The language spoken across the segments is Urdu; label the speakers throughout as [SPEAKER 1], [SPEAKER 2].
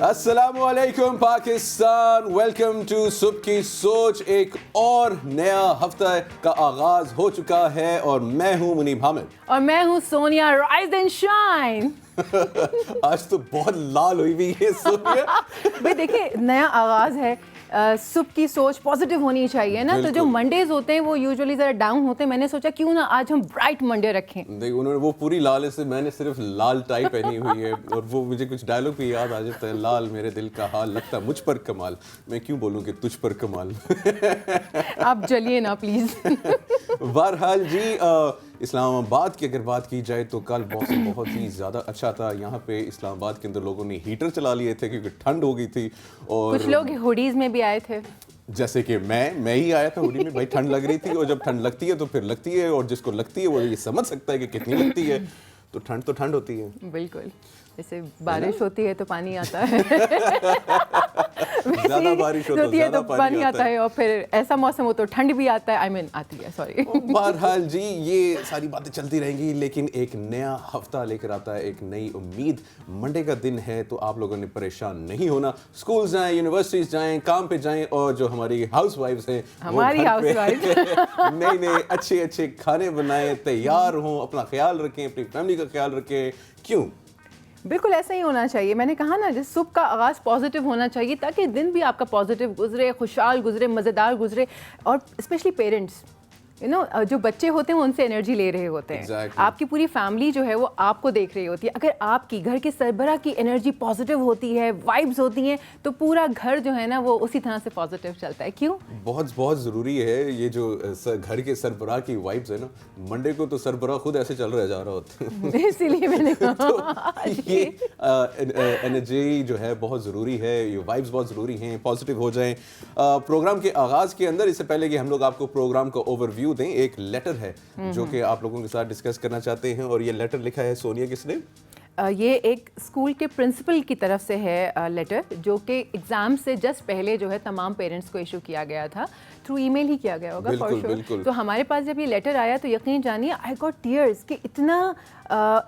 [SPEAKER 1] السلام علیکم پاکستان، ویلکم ٹو صبح کی سوچ۔ ایک اور نیا ہفتہ کا آغاز ہو چکا ہے اور میں ہوں منیب حامد
[SPEAKER 2] اور میں ہوں سونیا رائز اینڈ شائن۔
[SPEAKER 1] آج تو بہت لال ہوئی ہوئی ہے سونیا۔
[SPEAKER 2] بھائی دیکھیں، نیا آغاز ہے، صبح کی سوچ پازیٹیو ہونی چاہیے نا، تو جو منڈیز ہوتے ہیں وہ یوزولی ذرا ڈاؤن ہوتے ہیں، میں نے سوچا کیوں نہ آج ہم برائٹ منڈے رکھیں۔
[SPEAKER 1] دیکھ انہوں نے وہ پوری لال ہے، سے میں نے صرف لال ٹائی پہنی ہوئی ہے اور وہ مجھے کچھ ڈائلاگ بھی یاد آ جاتا ہے، لال میرے دل کا حال لگتا مجھ پر کمال، میں کیوں بولوں کہ تجھ پر کمال۔
[SPEAKER 2] آپ جلیے نا پلیز۔
[SPEAKER 1] بہرحال جی، اسلام آباد کی اگر بات کی جائے تو کل موسم بہت ہی زیادہ اچھا تھا۔ یہاں پہ اسلام آباد کے اندر لوگوں نے ہیٹر چلا لیے تھے کیونکہ ٹھنڈ ہو گئی تھی، اور
[SPEAKER 2] کچھ لوگ ہوڈیز میں بھی آئے تھے،
[SPEAKER 1] جیسے کہ میں ہی آیا تھا ہوڈی میں۔ بھائی ٹھنڈ لگ رہی تھی، اور جب ٹھنڈ لگتی ہے تو پھر لگتی ہے، اور جس کو لگتی ہے وہ یہ سمجھ سکتا ہے کہ کتنی لگتی ہے، تو ٹھنڈ ہوتی ہے۔
[SPEAKER 2] بالکل، جیسے بارش ہوتی ہے تو پانی آتا ہے،
[SPEAKER 1] زیادہ بارش ہوتی ہے تو
[SPEAKER 2] پانی آتا ہے، اور پھر ایسا موسم ہو تو ٹھنڈ بھی آتا ہے، آتی ہے، سوری۔
[SPEAKER 1] بہرحال جی، یہ ساری باتیں چلتی رہیں گی، لیکن ایک نیا ہفتہ لے کر آتا ہے ایک نئی امید۔ منڈے کا دن ہے تو آپ لوگوں نے پریشان نہیں ہونا، اسکول جائیں، یونیورسٹیز جائیں، کام پہ جائیں، اور جو ہماری ہاؤس وائفز ہیں،
[SPEAKER 2] ہماری ہاؤس وائف
[SPEAKER 1] نئے اچھے کھانے بنائیں، تیار ہوں، اپنا خیال رکھیں، اپنی فیملی کا خیال رکھیں۔ کیوں؟
[SPEAKER 2] بالکل ایسا ہی ہونا چاہیے۔ میں نے کہا نا، جس صبح کا آغاز پازیٹیو ہونا چاہیے تاکہ دن بھی آپ کا پازیٹیو گزرے، خوشحال گزرے، مزیدار گزرے، اور اسپیشلی پیرنٹس جو بچے ہوتے ہیں وہ ان سے انرجی لے رہے ہوتے ہیں، آپ کی پوری فیملی جو ہے وہ آپ کو دیکھ رہی ہوتی ہے۔ اگر آپ کی گھر کے سربراہ کی انرجی پازیٹیو ہوتی ہے، وائبز ہوتی ہیں، تو پورا گھر جو ہے نا وہ اسی طرح سے پازیٹیو چلتا ہے۔ کیوں؟
[SPEAKER 1] بہت ضروری ہے یہ جو گھر کے سربراہ کی وائبز ہے نا۔ منڈے کو تو سربراہ خود ایسے چل رہا جا رہا ہوتا ہے،
[SPEAKER 2] اسی لیے میں نے کہا
[SPEAKER 1] یہ انرجی جو ہے بہت ضروری ہے، یہ وائبز بہت ضروری ہیں، پازیٹیو ہو جائیں۔ پروگرام کے آغاز کے اندر، اس سے پہلے کہ ہم لوگ آپ کو پروگرام کا اوور ویو دیں، ایک لیٹر ہے جو کہ آپ لوگوں کے ساتھ ڈسکس کرنا چاہتے ہیں، اور یہ لیٹر لکھا ہے سونیا کس نے؟
[SPEAKER 2] یہ ایک اسکول کے پرنسپل کی طرف سے ہے لیٹر، جو کہ ایگزام سے جسٹ پہلے جو ہے تمام پیرنٹس کو ایشو کیا گیا تھا، تھرو ای میل ہی کیا گیا ہوگا فار شیور۔ تو ہمارے پاس جب یہ لیٹر آیا تو یقین جانیے آئی گاٹ ٹیئرز، کہ اتنا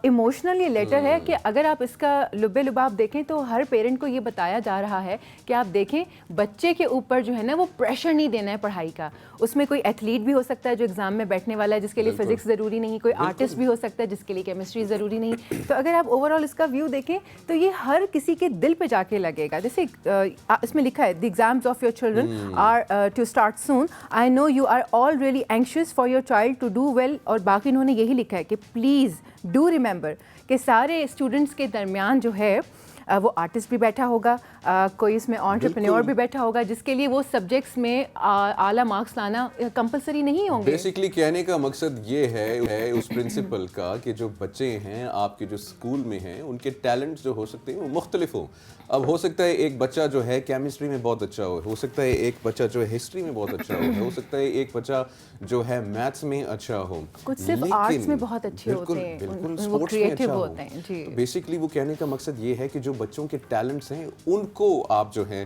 [SPEAKER 2] ایموشنل یہ لیٹر ہے کہ اگر آپ اس کا لب لباب دیکھیں تو ہر پیرنٹ کو یہ بتایا جا رہا ہے کہ آپ دیکھیں بچے کے اوپر جو ہے نا وہ پریشر نہیں دینا ہے پڑھائی کا۔ اس میں کوئی ایتھلیٹ بھی ہو سکتا ہے جو ایگزام میں بیٹھنے والا ہے، جس کے لیے فزکس ضروری نہیں، کوئی آرٹسٹ بھی ہو سکتا ہے جس کے لیے کیمسٹری ضروری نہیں۔ تو اگر آپ اوور آل اس کا ویو دیکھیں تو یہ ہر کسی کے دل پہ جا کے لگے گا۔ جیسے اس میں لکھا ہے the exams of your children are to start soon, I know you are all really anxious for your child to do well, اور باقی انہوں نے یہی لکھا ہے کہ پلیز ڈو ریمبر کہ سارے اسٹوڈنٹس کے درمیان جو ہے وہ آرٹسٹ بھی بیٹھا ہوگا، کوئی اس میں انٹرپرینور بھی بیٹھا ہوگا، جس کے لیے وہ سبجیکٹس میں اعلیٰ مارکس لانا کمپلسری نہیں ہوں گے۔
[SPEAKER 1] بیسکلی کہنے کا مقصد یہ ہے اس پرنسپل کا کہ جو بچے ہیں آپ کے جو اسکول میں ہیں، ان کے ٹیلنٹس جو ہو سکتے ہیں وہ مختلف ہوں۔ اب ہو سکتا ہے ایک بچہ جو ہے کیمسٹری میں بہت اچھا ہو سکتا ہے ایک بچہ جو ہے ہسٹری میں بہت اچھا ہو سکتا ہے ایک بچہ جو ہے میتھس میں اچھا ہو،
[SPEAKER 2] کچھ صرف آرٹس میں بہت اچھے ہوتے ہیں، وہ کریٹو ہوتے ہیں۔ جی،
[SPEAKER 1] بیسکلی وہ کہنے کا مقصد یہ ہے کہ جو بچوں کے ٹیلنٹس ہیں ان کو آپ جو ہیں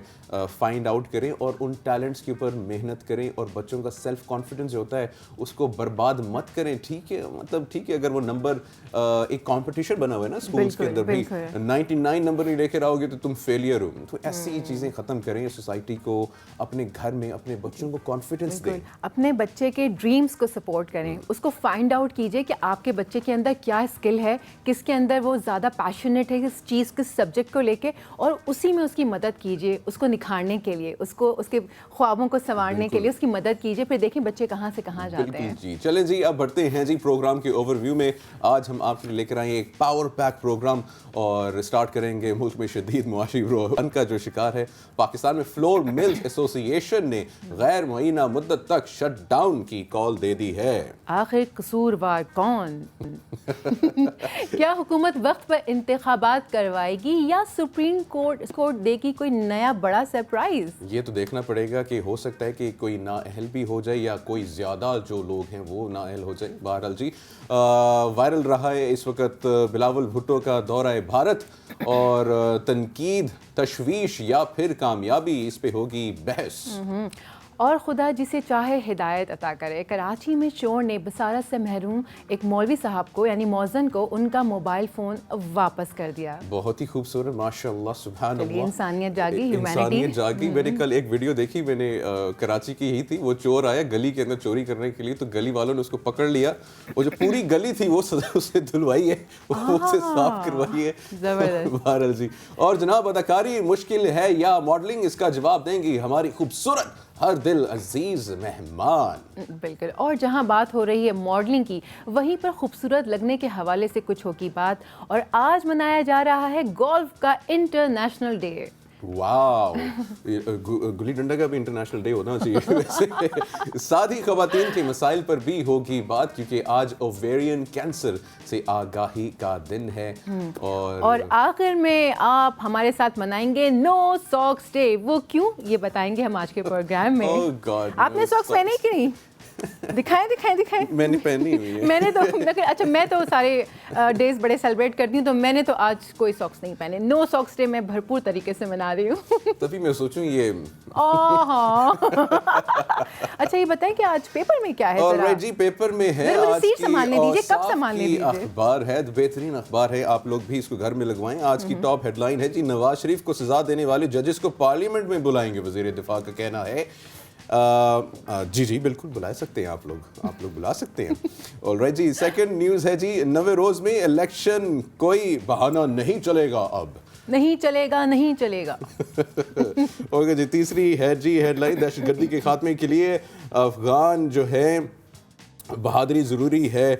[SPEAKER 1] فائنڈ آؤٹ کریں، اور ان ٹیلنٹس کے اوپر محنت کریں، اور بچوں کا سیلف کانفیڈنس جو ہوتا ہے اس کو برباد مت کریں۔ ٹھیک ہے، مطلب ٹھیک ہے اگر وہ نمبر ایک کمپٹیشن بنا ہوا ہے نا اسکولس کے اندر بھی، 99 نمبر نہیں لے کر آؤ گے تو تم فیلئر ہو، تو ایسی چیزیں ختم کریں سوسائٹی کو، اپنے گھر میں اپنے بچوں کو کانفیڈنس دیں،
[SPEAKER 2] اپنے بچے کے ڈریمز کو سپورٹ کریں، اس کو فائنڈ آؤٹ کیجئے کہ آپ کے بچے کے اندر کیا اسکل ہے، کس کے اندر وہ زیادہ پیشنیٹ ہے کس چیز کس سبجیکٹ کو لے کے، اور اسی میں اس کی مدد کیجئے، اس کو نکھارنے کے لیے، اس کو اس کے خوابوں کو سنوارنے کے لیے اس کی مدد کیجئے، پھر دیکھیں بچے کہاں سے کہاں جاتے ہیں۔
[SPEAKER 1] جی چلیں جی، اب بڑھتے ہیں جی پروگرام کے اوور ویو میں۔ آج ہم آپ کے لیے لے کر آئے ایک پاور پیک پروگرام، اور اسٹارٹ کریں گے ملک میں شدید معاشی بحران کا جو شکار ہے پاکستان میں فلور ملز ایسوسی ایشن نے غیر معینہ مدت تک شٹ ڈاؤن کی کال دے دی ہے۔
[SPEAKER 2] آخر قصوروار کون؟ کیا حکومت وقت پر انتخابات کروائے گی یا سپریم کورٹ دے گی کوئی نیا بڑا سرپرائز؟
[SPEAKER 1] یہ تو دیکھنا پڑے گا کہ ہو سکتا ہے کہ کوئی نااہل بھی ہو جائے یا کوئی زیادہ جو لوگ ہیں وہ نااہل ہو جائے۔ بہرحال جی، وائرل رہا ہے اس وقت بلاول بھٹو کا دورہ بھارت، اور تنقید، تشویش یا پھر کامیابی، اس پہ ہوگی بحث۔
[SPEAKER 2] اور خدا جسے چاہے ہدایت عطا کرے. کراچی میں چور نے بصارت سے محروم ایک مولوی صاحب کو یعنی مؤذن کو ان کا موبائل فون واپس کر دیا.
[SPEAKER 1] بہت ہی خوبصورت, ماشاء اللہ, سبحان اللہ.
[SPEAKER 2] انسانیت جاگی,
[SPEAKER 1] انسانیت جاگی. میں نے کل ایک ویڈیو دیکھی, میں نے کراچی کی ہی تھی, وہ چور آیا گلی کے اندر چوری کرنے کے لیے, تو گلی والوں نے اس کو پکڑ لیا, وہ جو پوری گلی تھی وہ اسے دھلوائی ہے, اسے صاف کروائی ہے. بہرحال جی. اور جناب اداکاری مشکل ہے یا ماڈلنگ, اس کا جواب دیں گی ہماری خوبصورت ہر دل عزیز مہمان.
[SPEAKER 2] بالکل. اور جہاں بات ہو رہی ہے ماڈلنگ کی, وہیں پر خوبصورت لگنے کے حوالے سے کچھ ہوگی بات. اور آج منایا جا رہا ہے گولف کا انٹرنیشنل ڈے.
[SPEAKER 1] واو, گلی ڈنڈا کا بھی انٹرنیشنل ڈے ہونا چاہیے ویسے. ساتھ ہی خواتین کے مسائل پر بھی ہوگی بات, کیونکہ آج اوویرین کینسر سے آگاہی کا دن ہے. اور
[SPEAKER 2] آخر میں آپ ہمارے ساتھ منائیں گے نو ساکس ڈے. وہ کیوں, یہ بتائیں گے ہم آج کے پروگرام میں. آپ نے ساکس پہنے کہ نہیں؟ دکھائیں.
[SPEAKER 1] میں نے پہنی ہوئی ہے.
[SPEAKER 2] میں نے تو اچھا, میں تو سارے ڈیز بڑے سیلیبریٹ کرتی ہوں, تو میں نے تو آج کوئی ساکس نہیں پہنے. نو ساکس ڈے میں بھرپور طریقے سے منا رہی ہوں.
[SPEAKER 1] تبھی میں سوچوں یہ
[SPEAKER 2] ہاں. اچھا یہ بتائیں کہ آج پیپر میں کیا ہے؟
[SPEAKER 1] اور جی پیپر میں ہے آج کی اخبار ہے, بہترین اخبار ہے, آپ لوگ بھی اس کو گھر میں لگوائیں. آج کی ٹاپ ہیڈ لائن ہے جی, نواز شریف کو سزا دینے والے ججز کو پارلیمنٹ میں بلائیں گے, وزیر دفاع کا کہنا ہے. جی بالکل بلا سکتے ہیں آپ لوگ بلا سکتے ہیں. آلرائٹ جی, سیکنڈ نیوز ہے جی, 90 روز میں الیکشن کوئی بہانہ نہیں چلے گا, اب
[SPEAKER 2] نہیں چلے گا.
[SPEAKER 1] اوکے جی, تیسری ہے جی ہیڈ لائن, دہشت گردی کے خاتمے کے لیے افغان جو ہے بہادری ضروری ہے,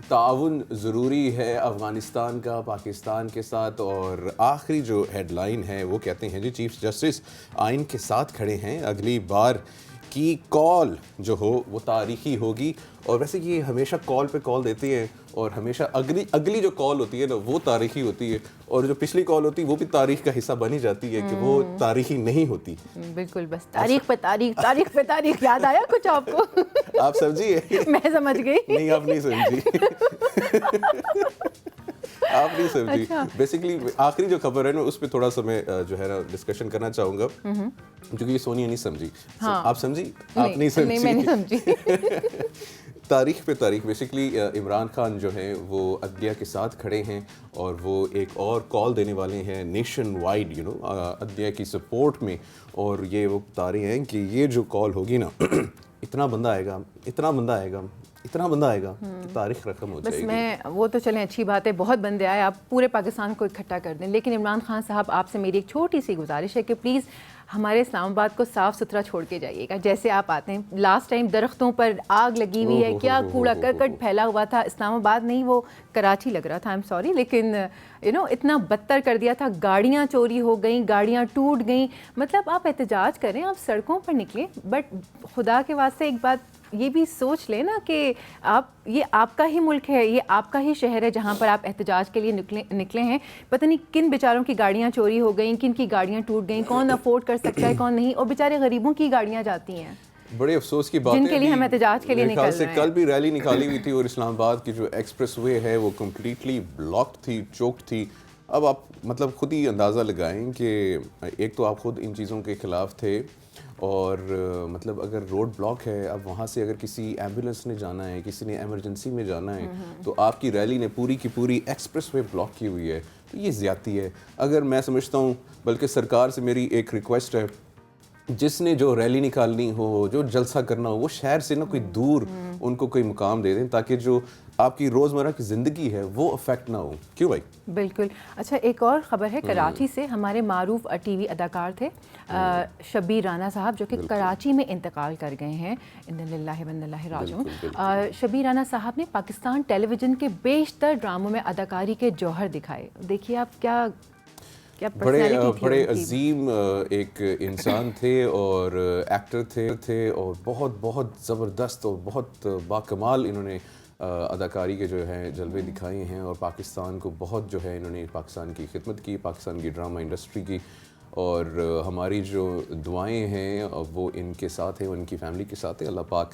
[SPEAKER 1] تعاون ضروری ہے افغانستان کا پاکستان کے ساتھ. اور آخری جو ہیڈ لائن ہے وہ کہتے ہیں جی, چیف جسٹس آئین کے ساتھ کھڑے ہیں, اگلی بار کی کال جو ہو وہ تاریخی ہوگی. اور ویسے یہ ہمیشہ کال پہ کال دیتی ہیں, اور ہمیشہ اگلی جو کال ہوتی ہے نا وہ تاریخی ہوتی ہے, اور جو پچھلی کال ہوتی ہے وہ بھی تاریخ کا حصہ بنی جاتی ہے کہ وہ تاریخی نہیں ہوتی.
[SPEAKER 2] بالکل, بس تاریخ پہ تاریخ یاد آیا کچھ آپ کو؟
[SPEAKER 1] آپ سمجھیے. میں
[SPEAKER 2] سمجھ گئی.
[SPEAKER 1] نہیں, آپ نہیں سمجھی. آپ نہیں سمجھی. بیسیکلی آخری جو خبر ہے نا اس پہ تھوڑا سا میں جو ہے نا ڈسکشن کرنا چاہوں گا, کیونکہ یہ سونیا نہیں سمجھی. آپ سمجھی؟ آپ نہیں سمجھی.
[SPEAKER 2] میں نہیں سمجھی.
[SPEAKER 1] تاریخ پہ تاریخ, بیسیکلی عمران خان جو ہیں وہ عدلیہ کے ساتھ کھڑے ہیں, اور وہ ایک اور کال دینے والے ہیں نیشن وائڈ عدلیہ کی سپورٹ میں. اور یہ وہ بتا رہے ہیں کہ یہ جو کال ہوگی نا, اتنا بندہ آئے گا کہ تاریخ رقم ہو جائے گی.
[SPEAKER 2] بس میں وہ تو چلیں اچھی بات ہے, بہت بندے آئے, آپ پورے پاکستان کو اکٹھا کر دیں. لیکن عمران خان صاحب, آپ سے میری ایک چھوٹی سی گزارش ہے کہ پلیز ہمارے اسلام آباد کو صاف ستھرا چھوڑ کے جائیے گا. جیسے آپ آتے ہیں, لاسٹ ٹائم درختوں پر آگ لگی ہوئی ہے, کیا کوڑا کرکٹ پھیلا ہوا تھا. اسلام آباد نہیں, وہ کراچی لگ رہا تھا, آئی ایم سوری, لیکن اتنا بدتر کر دیا تھا. گاڑیاں چوری ہو گئیں, گاڑیاں ٹوٹ گئیں. مطلب آپ احتجاج کریں, آپ سڑکوں پر نکلیں, بٹ خدا کے واسطے ایک بات یہ بھی سوچ لیں نا کہ یہ آپ کا ہی ملک ہے, یہ آپ کا ہی شہر ہے جہاں پر آپ احتجاج کے لیے نکلے ہیں. پتہ نہیں کن بیچاروں کی گاڑیاں چوری ہو گئیں, کن کی گاڑیاں ٹوٹ گئیں, کون افورڈ کر سکتا ہے کون نہیں, اور بیچارے غریبوں کی گاڑیاں جاتی ہیں.
[SPEAKER 1] بڑے افسوس کی بات ہے,
[SPEAKER 2] جن کے لیے ہم احتجاج کے لیے نکل رہے ہیں.
[SPEAKER 1] کل بھی ریلی نکالی ہوئی تھی, اور اسلام آباد کی جو ایکسپریس وے ہے وہ کمپلیٹلی بلاکڈ تھی, چوکڈ تھی. اب آپ مطلب خود ہی اندازہ لگائیں کہ ایک تو آپ خود ان چیزوں کے خلاف تھے, اور مطلب اگر روڈ بلاک ہے, اب وہاں سے اگر کسی ایمبولینس نے جانا ہے, کسی نے ایمرجنسی میں جانا ہے, تو آپ کی ریلی نے پوری کی پوری ایکسپریس وے بلاک کی ہوئی ہے, تو یہ زیادتی ہے. اگر میں سمجھتا ہوں, بلکہ سرکار سے میری ایک ریکویسٹ ہے, جس نے جو ریلی نکالنی ہو, جو جلسہ کرنا ہو, وہ شہر سے نا کوئی دور ان کو کوئی مقام دے دیں, تاکہ جو آپ کی روزمرہ کی زندگی ہے وہ افیکٹ نہ ہو. کیوں بھائی؟
[SPEAKER 2] بالکل. اچھا ایک اور خبر ہے کراچی سے, ہمارے معروف ٹی وی اداکار تھے شبیر رانا صاحب, جو کہ کراچی میں انتقال کر گئے ہیں. انا للہ و انا الیہ راجعون. شبیر رانا صاحب نے پاکستان ٹیلی ویژن کے بیشتر ڈراموں میں اداکاری کے جوہر دکھائے. دیکھیے آپ کیا
[SPEAKER 1] بڑے عظیم ایک انسان تھے, اور ایکٹر تھے, اور بہت زبردست اور بہت باکمال انہوں نے اداکاری کے جو ہیں جلوے دکھائے ہیں, اور پاکستان کو بہت جو ہے انہوں نے پاکستان کی خدمت کی, پاکستان کی ڈرامہ انڈسٹری کی. اور ہماری جو دعائیں ہیں وہ ان کے ساتھ ہیں, ان کی فیملی کے ساتھ ہیں. اللہ پاک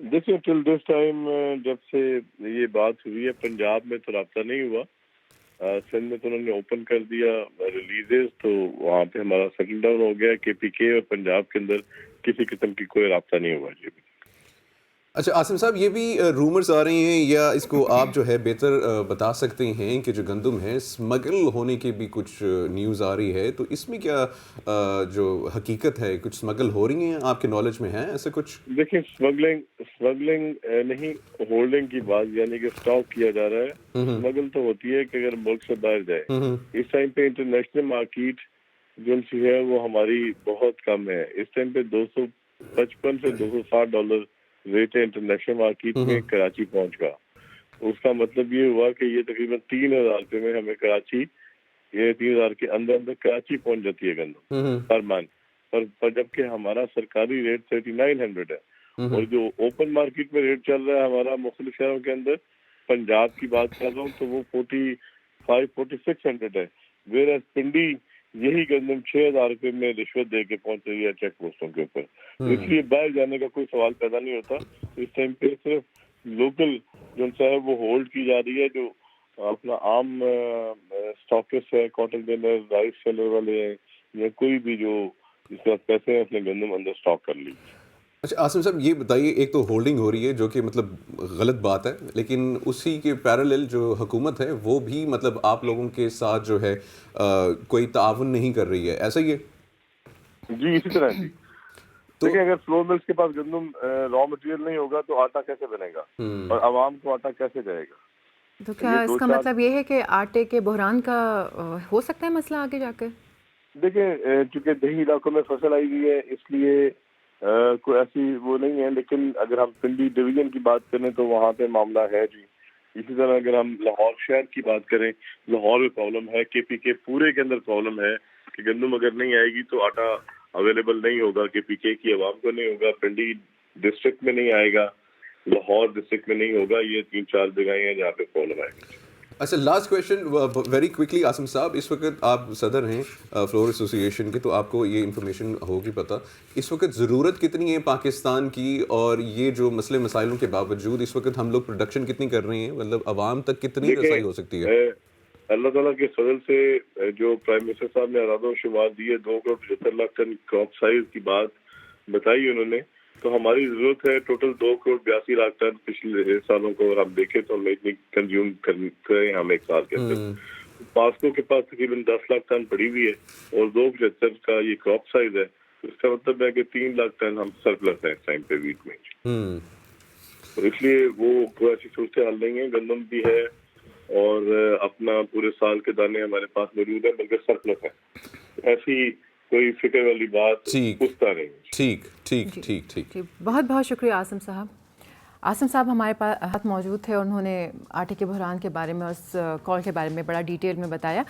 [SPEAKER 3] دیکھیے ٹل دس ٹائم جب سے یہ بات ہوئی ہے پنجاب میں تو رابطہ نہیں ہوا. سندھ میں تو انہوں نے اوپن کر دیا ریلیزز, تو وہاں پہ ہمارا سیٹل ڈاؤن ہو گیا. KPK اور پنجاب کے اندر کسی قسم کی کوئی رابطہ نہیں ہوا جی.
[SPEAKER 1] اچھا عاصم صاحب, یہ بھی رومرز آ رہے ہیں یا اس کو آپ جو ہے بہتر بتا سکتے ہیں کہ جو گندم ہے اسمگل ہونے کی بھی کچھ نیوز آ رہی ہے, تو اس میں کیا جو حقیقت ہے, کچھ اسمگل ہو رہی ہیں آپ کے نالج میں ہیں ایسے کچھ؟
[SPEAKER 3] دیکھیں اسمگلنگ نہیں, ہولڈنگ کی بات, یعنی کہ اسٹاک کیا جا رہا ہے. اسمگل تو ہوتی ہے کہ اگر ملک سے باہر جائے. اس ٹائم پہ انٹرنیشنل مارکیٹ جو ہے وہ ہماری بہت کم ہے. اس ٹائم پہ $255 سے $260 ریٹ ہے انٹرنیشنل مارکیٹ میں کراچی پہنچ گا. اس کا مطلب یہ ہوا کہ یہ تقریباً 3,000 روپے میں ہمیں کراچی, یہ 3,000 کے اندر کراچی پہنچ جاتی ہے گندم پر منتھ. پر جبکہ ہمارا سرکاری ریٹ 3,900 ہے, اور جو اوپن مارکیٹ میں ریٹ چل رہا ہے ہمارا مختلف شہروں کے اندر, پنجاب کی بات کر رہا ہوں تو وہ 45-4600 ہے. ویئر پنڈی یہی گندم 6,000 روپے میں رشوت دے کے پہنچ رہی ہے چیک پوسٹوں کے اوپر. اس لیے باہر جانے کا کوئی سوال پیدا نہیں ہوتا. اس ٹائم پہ صرف لوکل جو ہے وہ ہولڈ کی جا رہی ہے. جو اپنا عام اسٹاکس ہے, کاٹن بینر, رائس سیلر والے ہیں, یا کوئی بھی جو جس کے پاس پیسے ہیں اس نے گندم اندر اسٹاک کر لی.
[SPEAKER 1] اچھا عاصم صاحب یہ بتائیے, ایک تو ہولڈنگ ہو رہی ہے جو کہ مطلب غلط بات ہے, لیکن اسی کے پیرالل جو حکومت ہے وہ بھی مطلب آپ لوگوں کے ساتھ جو ہے کوئی تعاون نہیں کر رہی ہے, ایسا ہی ہے؟
[SPEAKER 3] جی اسی طرح جی. دیکھیں اگر فلور ملز کے پاس گندم را مٹیریل نہیں ہوگا تو آٹا کیسے بنے گا, اور عوام کو آٹا کیسے جائے گا؟
[SPEAKER 2] تو کیا اس کا مطلب یہ ہے کہ آٹے کے بحران کا ہو سکتا ہے مسئلہ آگے جا کر؟
[SPEAKER 3] دیکھیں چونکہ دیہی علاقوں میں فصل آئی ہوئی ہے اس لیے کوئی ایسی وہ نہیں ہے. لیکن اگر ہم پنڈی ڈویژن کی بات کریں تو وہاں پہ معاملہ ہے جی. اسی طرح اگر ہم لاہور شہر کی بات کریں, لاہور میں پرابلم ہے. KPK پورے کے اندر پرابلم ہے کہ گندم اگر نہیں آئے گی تو آٹا اویلیبل نہیں ہوگا, KPK کی عوام کو نہیں ہوگا. پنڈی ڈسٹرکٹ میں نہیں آئے گا, لاہور ڈسٹرکٹ میں نہیں ہوگا. یہ 3-4 جگہیں ہیں جہاں پہ پرابلم آئے گی.
[SPEAKER 1] اچھا last question very quickly Asim صاحب, اس وقت آپ صدر ہیں فلور ایسوسی ایشن کے, تو آپ کو یہ انفارمیشن ہوگی پتہ, اس وقت ضرورت کتنی ہے پاکستان کی, اور یہ جو مسئلے مسائلوں کے باوجود اس وقت ہم لوگ پروڈکشن کتنی کر رہے ہیں, مطلب عوام تک کتنی رسائی ہو سکتی ہے؟
[SPEAKER 3] اللہ تعالیٰ کے فضل سے جو پرائم منسٹر صاحب نے اعداد و شمار دیے 2,75,00,000 ٹن کراپ سائز کی بات بتائی انہوں نے, تو ہماری ضرورت ہے ٹوٹل 2,82,00,000 ٹن پچھلے سالوں کو اگر ہم دیکھیں تو ہم اتنی کنزیوم کریں ہم ایک سال کے اندر. پاسکو کے پاس تقریباً 10 لاکھ ٹن پڑی ہوئی ہے, اور 2,75 کا یہ کراپ سائز ہے. اس کا مطلب ہے کہ 3 لاکھ ٹن ہم سرپلس ہیں اس ٹائم پہ ویٹ میں. اس لیے وہ کوئی ایسی صورتحال نہیں ہے. گندم بھی ہے اور اپنا پورے سال کے دانے ہمارے پاس موجود ہیں, بلکہ سرپلس ہے. ایسی کوئی فکر والی بات پوچھتا نہیں.
[SPEAKER 1] ٹھیک.
[SPEAKER 2] بہت بہت شکریہ عاصم صاحب. عاصم صاحب ہمارے پاس ہاتھ موجود تھے, انہوں نے آٹے کے بحران کے بارے میں, اس کال کے بارے میں بڑا ڈیٹیل میں بتایا.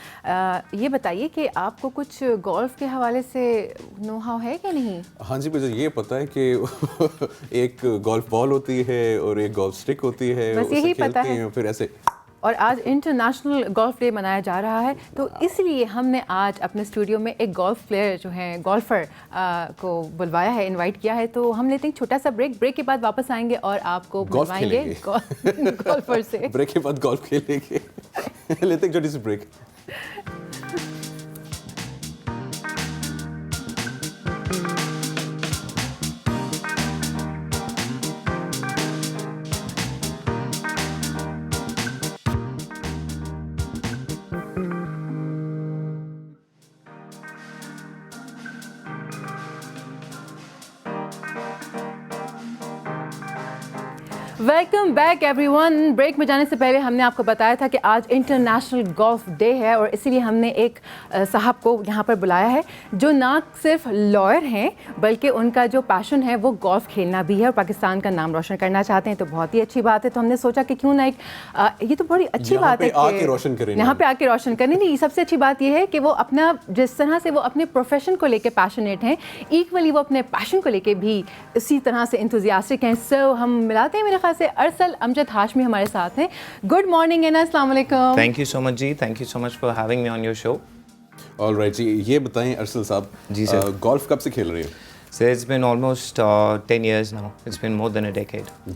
[SPEAKER 2] یہ بتائیے کہ آپ کو کچھ گولف کے حوالے سے نو ہاؤ ہے کہ نہیں؟
[SPEAKER 1] ہاں جی, مجھے یہ پتہ ہے کہ ایک گولف بال ہوتی ہے اور ایک گولف سٹک ہوتی ہے,
[SPEAKER 2] بس یہی پتہ ہے.
[SPEAKER 1] پھر ایسے,
[SPEAKER 2] اور آج انٹرنیشنل گولف ڈے منایا جا رہا ہے, تو اس لیے ہم نے آج اپنے اسٹوڈیو میں ایک گولف پلیئر جو ہیں گولفر کو بلوایا ہے, انوائٹ کیا ہے. تو ہم لیتے ہیں چھوٹا سا بریک کے بعد واپس آئیں گے اور آپ کو بلوائیں گے گولفر سے.
[SPEAKER 1] بریک کے بعد گولف کھیلیں گے. لیتے ہیں چھوٹی سی بریک.
[SPEAKER 2] ویلکم بیک ایوری ون. بریک میں جانے سے پہلے ہم نے آپ کو بتایا تھا کہ آج انٹرنیشنل گولف ڈے ہے, اور اسی لیے ہم نے ایک صاحب کو یہاں پر بلایا ہے جو نہ صرف لائر ہیں بلکہ ان کا جو پیشن ہے وہ گولف کھیلنا بھی ہے, اور پاکستان کا نام روشن کرنا چاہتے ہیں. تو بہت ہی اچھی بات ہے. تو ہم نے سوچا کہ کیوں نہ یہ تو بڑی اچھی بات ہے کہ یہاں پہ آ کے روشن کریں. نہیں, سب سے اچھی بات یہ ہے کہ وہ اپنا جس طرح سے وہ اپنے پروفیشن کو لے کے پیشنیٹ ہیں, ایکولی وہ اپنے پیشن کو لے کے بھی اسی طرح سے انتھوزیاسٹک ہیں. سو ہم ملاتے ہیں میرے خیال سے ارسل امجد ہاشمی ہمارے ساتھ ہیں. گڈ مارننگ اینا, السلام علیکم.
[SPEAKER 4] Thank you so much ji, thank you so much for having me on your show.
[SPEAKER 1] All right ji, یہ بتائیں ارسل صاحب,
[SPEAKER 4] جی سر,
[SPEAKER 1] گولف کب سے کھیل رہے ہیں؟
[SPEAKER 4] So it's been almost 10 years now. It's been more than a decade.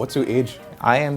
[SPEAKER 1] what's your age?
[SPEAKER 4] I am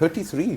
[SPEAKER 1] 33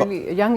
[SPEAKER 2] early young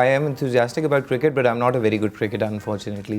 [SPEAKER 4] I am enthusiastic about cricket but I'm not a very good cricketer unfortunately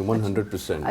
[SPEAKER 1] 100%.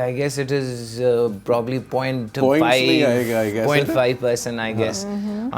[SPEAKER 4] I guess it is probably 0.5% I guess.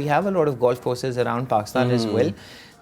[SPEAKER 4] we have a lot of golf courses around Pakistan as well.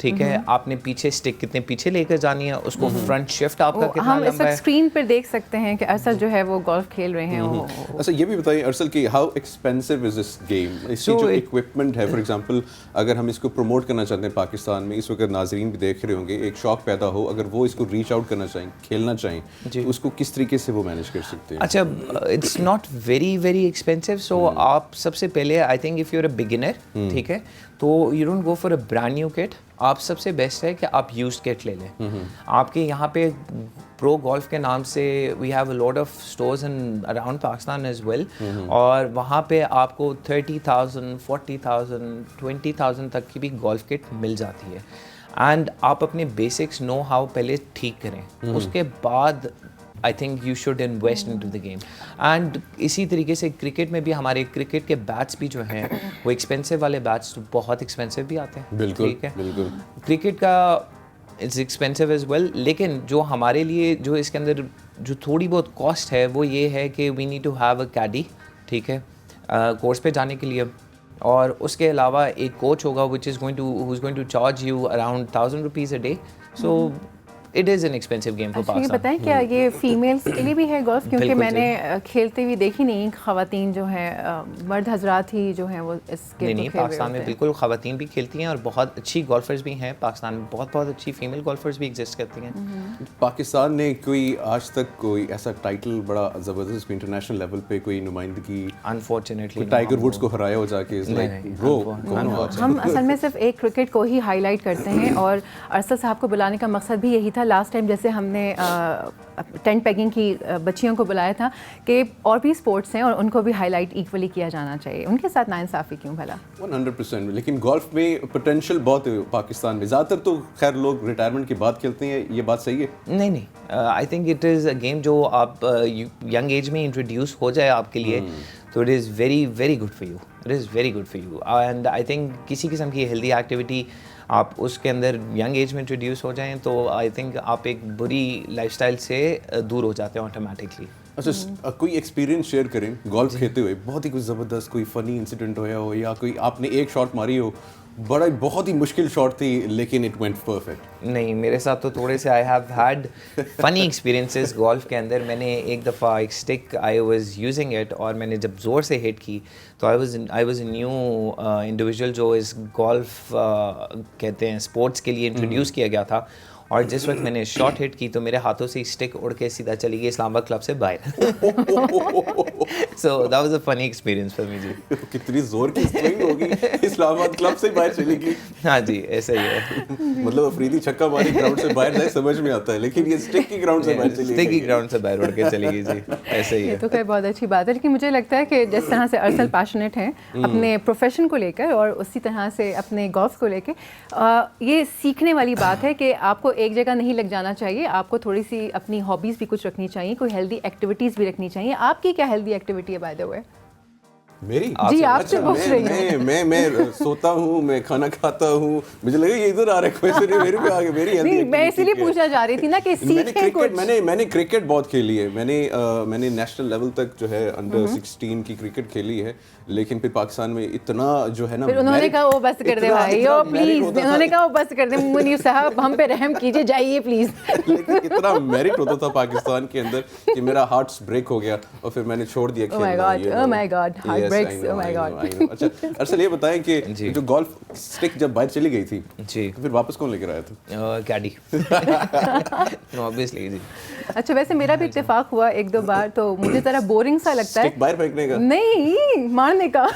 [SPEAKER 4] ٹھیک ہے, آپ نے پیچھے اسٹک کتنے پیچھے لے کر جانی ہے, اس کو فرنٹ شفٹ آپ کا کتنا لمبا ہے.
[SPEAKER 2] ہم اس وقت اسکرین پر دیکھ سکتے ہیں کہ ارسل جو ہے وہ گولف کھیل رہے ہیں.
[SPEAKER 1] اچھا یہ بھی بتائیں ارسل کہ how expensive is this game, اس کی جو اکوپمنٹ ہے, فار ایگزامپل اگر ہم اس کو پروموٹ کرنا چاہتے ہیں پاکستان میں, اس وقت ناظرین بھی دیکھ رہے ہوں گے, ایک شوق پیدا ہو, اگر وہ اس کو ریچ آؤٹ کرنا چاہیں, کھیلنا چاہیں, تو اس کو کس طریقے سے وہ مینیج کر سکتے ہیں؟
[SPEAKER 4] اچھا, it's not very very expensive. So آپ سب سے پہلے I think if you are a beginner, ٹھیک ہے, تو you don't go for a brand new kit. آپ سب سے بیسٹ ہے کہ آپ یوزڈ کٹ لے لیں. آپ کے یہاں پہ پرو گولف کے نام سے we have a lot of stores in around Pakistan as well, اور وہاں پہ آپ کو 30,000 40,000 20,000 تک کی بھی گولف کٹ مل جاتی ہے. اینڈ آپ اپنے بیسکس نو ہاؤ پہلے ٹھیک کریں, اس کے بعد I think you should invest in to the game. And اسی طریقے سے کرکٹ میں بھی ہمارے کرکٹ کے بیٹس بھی جو ہیں وہ ایکسپینسو والے بیٹس بہت ایکسپینسو بھی آتے ہیں.
[SPEAKER 1] بالکل,
[SPEAKER 4] ٹھیک ہے,
[SPEAKER 1] بالکل
[SPEAKER 4] کرکٹ کا اٹس ایکسپینسو ایز ویل, لیکن جو ہمارے لیے جو اس کے اندر جو تھوڑی بہت کاسٹ ہے وہ یہ ہے کہ we need to have a caddy, ٹھیک ہے, کورس پہ جانے کے لیے, اور اس کے علاوہ ایک کوچ ہوگا which is going to charge you around 1,000 rupees a day. So it is an expensive game for Pakistan.
[SPEAKER 2] یہ بتائیں کیا یہ فیمیلس کے لیے بھی ہے گولف؟ کیونکہ میں نے کھیلتے ہوئے دیکھی نہیں خواتین جو ہیں, مرد حضرات ہی جو ہیں وہ اس گیم کو کھیل رہے ہوتے ہیں.
[SPEAKER 4] پاکستان میں بالکل خواتین بھی کھیلتی ہیں اور بہت اچھی گولفرز بھی ہیں. پاکستان میں بہت بہت اچھی فیمیل گولفرز بھی ایگزسٹ کرتی ہیں.
[SPEAKER 1] پاکستان نے کوئی آج تک کوئی ایسا ٹائٹل بڑا زبردست انٹرنیشنل لیول پہ کوئی نمائندگی
[SPEAKER 4] انفارچونیٹلی
[SPEAKER 1] ٹائیگر ووڈس کو ہرایا ہو جا کے؟
[SPEAKER 2] ہم اصل میں صرف ایک کرکٹ کو ہی ہائی لائٹ کرتے ہیں, اور ارسل صاحب کو بلانے کا مقصد بھی یہی تھا. لاسٹ ٹائم جیسے ہم نے ٹینٹ پیکنگ کی بچیوں کو بلایا تھا کہ اور بھی اسپورٹس ہیں اور ان کو بھی ہائی لائٹ ایکولی کیا جانا چاہیے, ان کے ساتھ ناانصافی کیوں بھلا؟
[SPEAKER 1] 100%. لیکن گولف میں پوٹینشیل بہت ہے پاکستان میں, زیادہ تر تو خیر لوگ ریٹائرمنٹ کے بعد کھیلتے ہیں, یہ بات صحیح ہے؟
[SPEAKER 4] نہیں, I think it is a game جو آپ ینگ ایج میں انٹروڈیوس ہو جائے آپ کے لیے تو it is very very good for you, it is very good for you. And I think کسی قسم کی ہیلدی ایکٹیویٹی آپ اس کے اندر ینگ ایج میں انٹروڈیوس ہو جائیں تو آئی تھنک آپ ایک بری لائف اسٹائل سے دور ہو جاتے ہیں آٹومیٹکلی.
[SPEAKER 1] اچھا, کوئی ایکسپیرینس شیئر کریں گولف کھیلتے ہوئے, بہت ہی کوئی زبردست کوئی فنی انسیڈنٹ ہوا ہو, یا کوئی آپ نے ایک شاٹ ماری ہو, بہت ہی مشکل شاٹ تھی لیکن اٹ وینٹ پرفیکٹ؟
[SPEAKER 4] نہیں, میرے ساتھ تو تھوڑے سے I have had funny experiences golf کے اندر. میں نے ایک دفعہ ایک stick I was using it, اور میں نے جب زور سے ہٹ کی تو I was a new individual جو اس گولف کہتے ہیں اسپورٹس کے لیے انٹروڈیوس کیا گیا تھا, اور جس وقت میں نے شاٹ ہٹ کی تو میرے ہاتھوں سے اسٹک اڑ کے سیدھا چلی گئی اسلام آباد کلب سے باہر. سو دیٹ واز اے فنی ایکسپیرینس فار می. جی,
[SPEAKER 1] کتنی زور کی سوئنگ ہوگی, اسلام آباد کلب سے باہر چلی گئی.
[SPEAKER 4] ہاں جی, ایسا ہی ہے.
[SPEAKER 1] مطلب افریدی چھکا ماری گراؤنڈ سے باہر جائے سمجھ میں آتا ہے, لیکن یہ اسٹک کی گراؤنڈ سے باہر چلی گئی,
[SPEAKER 4] اسٹک کی گراؤنڈ سے باہر اڑ کے چلی گئی. جی, ایسا ہی ہے.
[SPEAKER 2] یہ تو کوئی بہت اچھی بات ہے, لیکن مجھے لگتا ہے کہ جس طرح سے ارسل پیشنیٹ ہیں اپنے پروفیشن کو لے کر اور اسی طرح سے اپنے گولف کو لے کے, یہ سیکھنے والی بات ہے کہ آپ کو ایک جگہ نہیں لگ جانا چاہیے, آپ کو تھوڑی سی اپنی ہابیز بھی کچھ رکھنی چاہیے, کوئی ہیلدی ایکٹیویٹیز بھی رکھنی چاہیے. آپ کی کیا ہیلدی ایکٹیویٹی ہے بائی دا وے؟
[SPEAKER 1] میری
[SPEAKER 2] جی, آپ سے پوچھ رہی ہوں.
[SPEAKER 1] میں سوتا ہوں, میں کھانا کھاتا ہوں, مجھے لگا یہ ادھر آ رہا ہے کوئی میرے پہ آ گیا. میری
[SPEAKER 2] نہیں, میں اسی لیے پوچھنا چاہ رہی تھی نا کہ سیکھیں کچھ.
[SPEAKER 1] میں نے کرکٹ بہت کھیلی ہے, میں نے نیشنل لیول تک جو ہے انڈر 16 کی کرکٹ کھیلی ہے, لیکن پھر پاکستان میں اتنا جو ہے نا,
[SPEAKER 2] پھر انہوں نے کہا وہ بس کر دے بھائی, او پلیز, انہوں نے کہا وہ بس کر دے منیر صاحب, ہم پہ رحم کیجیے, جائیے پلیز.
[SPEAKER 1] لیکن اتنا میرٹ ہوتا تھا پاکستان کے اندر کہ میرا ہارٹ بریک ہو گیا اور پھر میں نے چھوڑ دیا کھیلنا.
[SPEAKER 2] Oh my God, heart breaks, oh my God.
[SPEAKER 1] اچھا ارسل, یہ بتائیں کہ جو گولف اسٹک جب باہر چلی گئی تھی
[SPEAKER 4] جی,
[SPEAKER 1] تو پھر واپس کون لے کر آیا تھا؟
[SPEAKER 4] کیڈی, obviously. جی,
[SPEAKER 2] اچھا, ویسے میرا بھی اتفاق ہوا ایک دو بار, تو مجھے ذرا بورنگ سا لگتا ہے.
[SPEAKER 1] اسٹک باہر پھینکنے کا
[SPEAKER 2] نہیں, مارنے کا.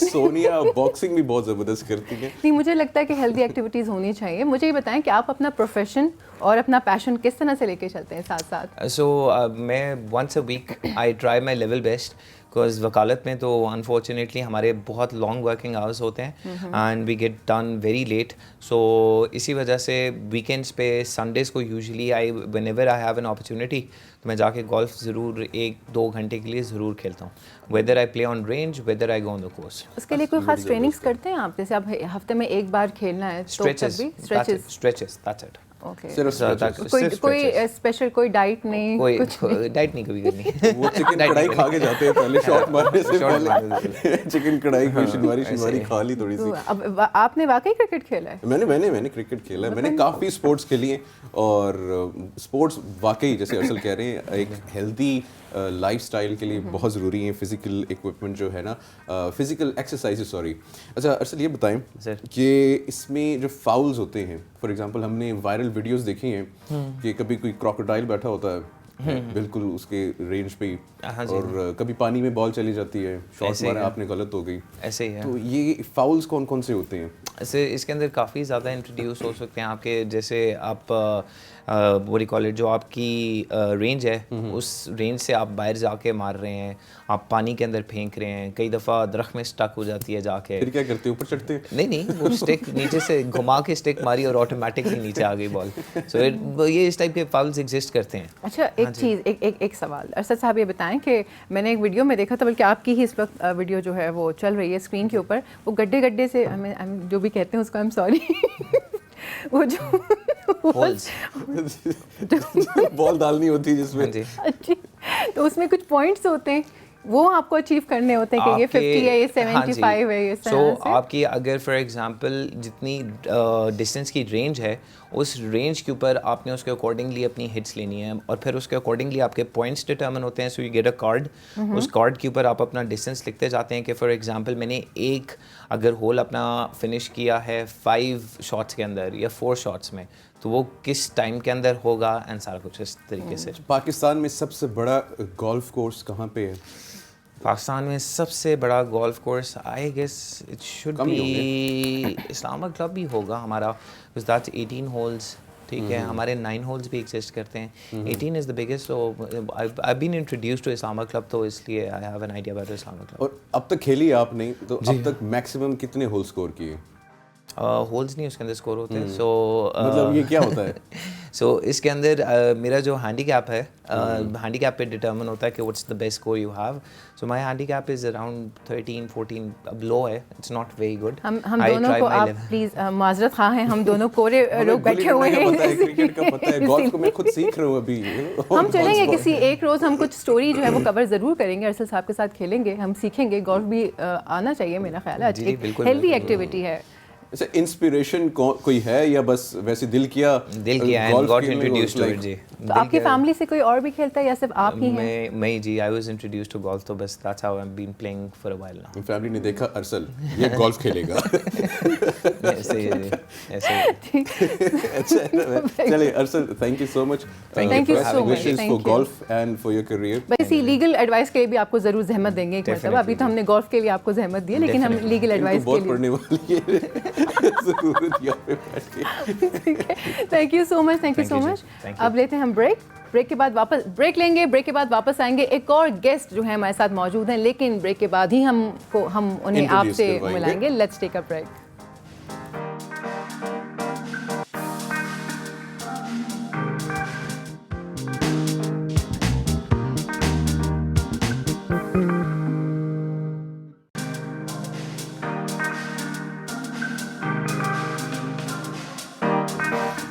[SPEAKER 1] سونیا باکسنگ بھی بہت زبردست کرتی ہے.
[SPEAKER 2] نہیں, مجھے لگتا ہے کہ ہیلدی ایکٹیویٹیز ہونی چاہیے. مجھے یہ بتائیں کہ آپ اپنا پروفیشن اور اپنا پیشن کس طرح سے لے کے چلتے ہیں ساتھ ساتھ؟
[SPEAKER 4] سو میں once a week I try my level best, because وکالت میں تو انفارچونیٹلی ہمارے بہت لانگ ورکنگ آورس ہوتے ہیں and we get done very late. So اسی وجہ سے ویکینڈس پہ سنڈیز کو usually whenever I have an opportunity تو میں جا کے گولف ضرور 1-2 گھنٹے کے لیے ضرور کھیلتا ہوں, whether I play on range, whether I go on the course.
[SPEAKER 2] اس کے لیے کوئی خاص ٹریننگس کرتے ہیں آپ؟ جیسے اب ہفتے میں ایک بار کھیلنا ہے تو
[SPEAKER 4] اسٹریچز, دیٹس اٹ.
[SPEAKER 2] کوئی اسپیشل کوئی ڈائٹ نہیں,
[SPEAKER 4] کوئی ڈائٹ نہیں کبھی کرنی.
[SPEAKER 1] وہ چکن کڑھائی کھا کے جاتے ہیں پہلے شاٹ مارنے سے پہلے, چکن کڑھائی کوئی شنواری کھا لی تھوڑی سی.
[SPEAKER 2] اب آپ نے واقعی کرکٹ کھیلا ہے؟
[SPEAKER 1] میں نے کرکٹ کھیلا ہے, میں نے کافی اسپورٹس کھیلی ہیں, اور اسپورٹس واقعی جیسے ارسل کہہ رہے ہیں ایک ہیلدی لائف اسٹائل کے لیے بہت ضروری ہیں. فزیکل اکوپمنٹ جو ہے نا, فزیکل ایکسرسائز, سوری. اچھا ارسل یہ بتائیں کہ اس میں جو فاؤلز ہوتے ہیں, فار ایگزامپل ہم نے وائرل ویڈیوز دیکھی ہیں کہ کبھی کوئی کراکوڈائل بیٹھا ہوتا ہے بالکل اس کے رینج پہ, اور کبھی پانی میں بال چلی جاتی ہے, شاٹ مارا آپ نے غلط ہو گئی, ایسے ہی ہے. تو یہ فاؤلز کون کون سے ہوتے ہیں؟
[SPEAKER 4] ایسے اس کے اندر کافی زیادہ انٹروڈیوس ہو سکتے ہیں آپ کے, جیسے آپ بوڈی کالج جو آپ کی رینج ہے اس رینج سے آپ باہر جا کے مار رہے ہیں, آپ پانی کے اندر پھینک رہے ہیں, کئی دفعہ درخت میں اسٹک ہو جاتی ہے جا کے.
[SPEAKER 1] پھر کیا کرتے ہیں, اوپر چڑھتے ہیں؟
[SPEAKER 4] نہیں, وہ اسٹک نیچے سے گھما کے اسٹک ماری اور آٹومیٹکلی نیچے آ گئی بال. سو یہ اس ٹائپ کے فاؤلز ایگزسٹ کرتے ہیں.
[SPEAKER 2] اچھا ایک چیز, ایک سوال ارشد صاحب, یہ بتائیں کہ میں نے ایک ویڈیو میں دیکھا تھا, بلکہ آپ کی ہی اس وقت ویڈیو جو ہے وہ چل رہی ہے اسکرین کے اوپر, وہ گڈھے سے ہمیں جو بھی کہتے ہیں اس کو, I'm sorry, وہ جو
[SPEAKER 1] بال ڈالنی ہوتی ہے جس میں,
[SPEAKER 2] تو اس میں کچھ پوائنٹس ہوتے ہیں, وہ آپ کو اچیو کرنے ہوتے ہیں کہ یہ 50 ہے, یہ 75 ہے, اس طرح سے.
[SPEAKER 4] سو آپ کی اگر فار ایگزامپل جتنی ڈسٹینس کی رینج ہے, اس رینج کے اوپر آپ نے اس کے اکارڈنگلی اپنی ہٹس لینی ہے, اور پھر اس کے اکارڈنگلی آپ کے پوائنٹس ڈٹرمن ہوتے ہیں. So you get a card, اس کارڈ کے اوپر آپ اپنا ڈسٹینس لکھتے جاتے ہیں کہ فار ایگزامپل میں نے ایک اگر ہول اپنا فنش کیا ہے 5 شاٹس کے اندر یا 4 شاٹس میں, تو وہ کس ٹائم کے اندر ہوگا, اینڈ سارا کچھ اس طریقے سے.
[SPEAKER 1] پاکستان میں سب سے بڑا گولف کورس کہاں پہ ہے؟
[SPEAKER 4] پاکستان میں سب سے بڑا golf course I guess it should be Islamabad club بھی ہوگا ہمارا, because that's 18 holes. ٹھیک ہے, ہمارے 9 ہولز بھی ایگزسٹ کرتے ہیں. 18 is the biggest. So I've been introduced to Islamabad club, تو اس لیے I have an idea about اسلام آباد کلب.
[SPEAKER 1] اور اب تک کھیلی آپ نے, تو اب تک میکسیمم کتنے ہول اسکور کیے؟
[SPEAKER 4] ہولز نہیں اس کے اندر اسکور ہوتے ہیں. سو
[SPEAKER 1] مطلب یہ کیا ہوتا ہے؟
[SPEAKER 4] سو اس کے اندر میرا جو ہینڈی کیپ ہے, ہینڈی کیپ پہ ڈٹرمن ہوتا ہے کہ what's the best score you have. So my handicap is around 13-14, اب لو ہے, اٹس ناٹ ویری گڈ.
[SPEAKER 2] ہم دونوں کو آپ پلیز معذرت خواہ ہیں, ہم دونوں کورے لوگ بیٹھے ہوئے ہیں.
[SPEAKER 1] کرکٹ کا پتہ ہے, گولف کو میں خود سیکھ رہا ہوں ابھی.
[SPEAKER 2] ہم چلیں گے کسی ایک روز, ہم کچھ اسٹوری جو ہے وہ کور ضرور کریں گے, ارسل صاحب کے ساتھ کھیلیں گے, ہم سیکھیں گے. گولف بھی آنا چاہیے میرا خیال ہے, اچھی ہیلدی ایکٹیویٹی ہے.
[SPEAKER 1] اچھا انسپریشن کوئی ہے یا بس ویسے دل کیا
[SPEAKER 4] گاٹ انٹروڈیوسڈ ٹو اٹ؟ جی
[SPEAKER 2] تو آپ کی فیملی سے کوئی اور بھی کھیلتا ہے یا صرف آپ ہی ہیں؟
[SPEAKER 4] میں جی I was introduced to golf, تو بس that's how I am been playing for a while now.
[SPEAKER 1] Family نے دیکھا ارسل یہ گولف کھیلے گا,
[SPEAKER 4] ایسے
[SPEAKER 1] اچھا چلے Arsal thank you so much,
[SPEAKER 2] thank you so much
[SPEAKER 1] for golf and for your career.
[SPEAKER 2] بس لیگل ایڈوائس کے لیے بھی آپ کو ضرور زحمت دیں گے ایک مرتبہ. ابھی تو ہم نے گولف کے لیے آپ کو زحمت دی ہے, لیکن ہم لیگل ایڈوائس کے لیے
[SPEAKER 1] بہت پڑھنے والی ہے ضرورت یہاں پہ بیٹھ کے.
[SPEAKER 2] Thank you so much, thank you so much. اب لیتے ہیں ہم بریک کے بعد واپس بریک لیں گے. بریک کے بعد واپس آئیں گے. ایک اور گیسٹ جو ہے ہمارے ساتھ موجود ہیں, لیکن بریک کے بعد ہی ہم انہیں آپ سے ملائیں گے. Let's take a break.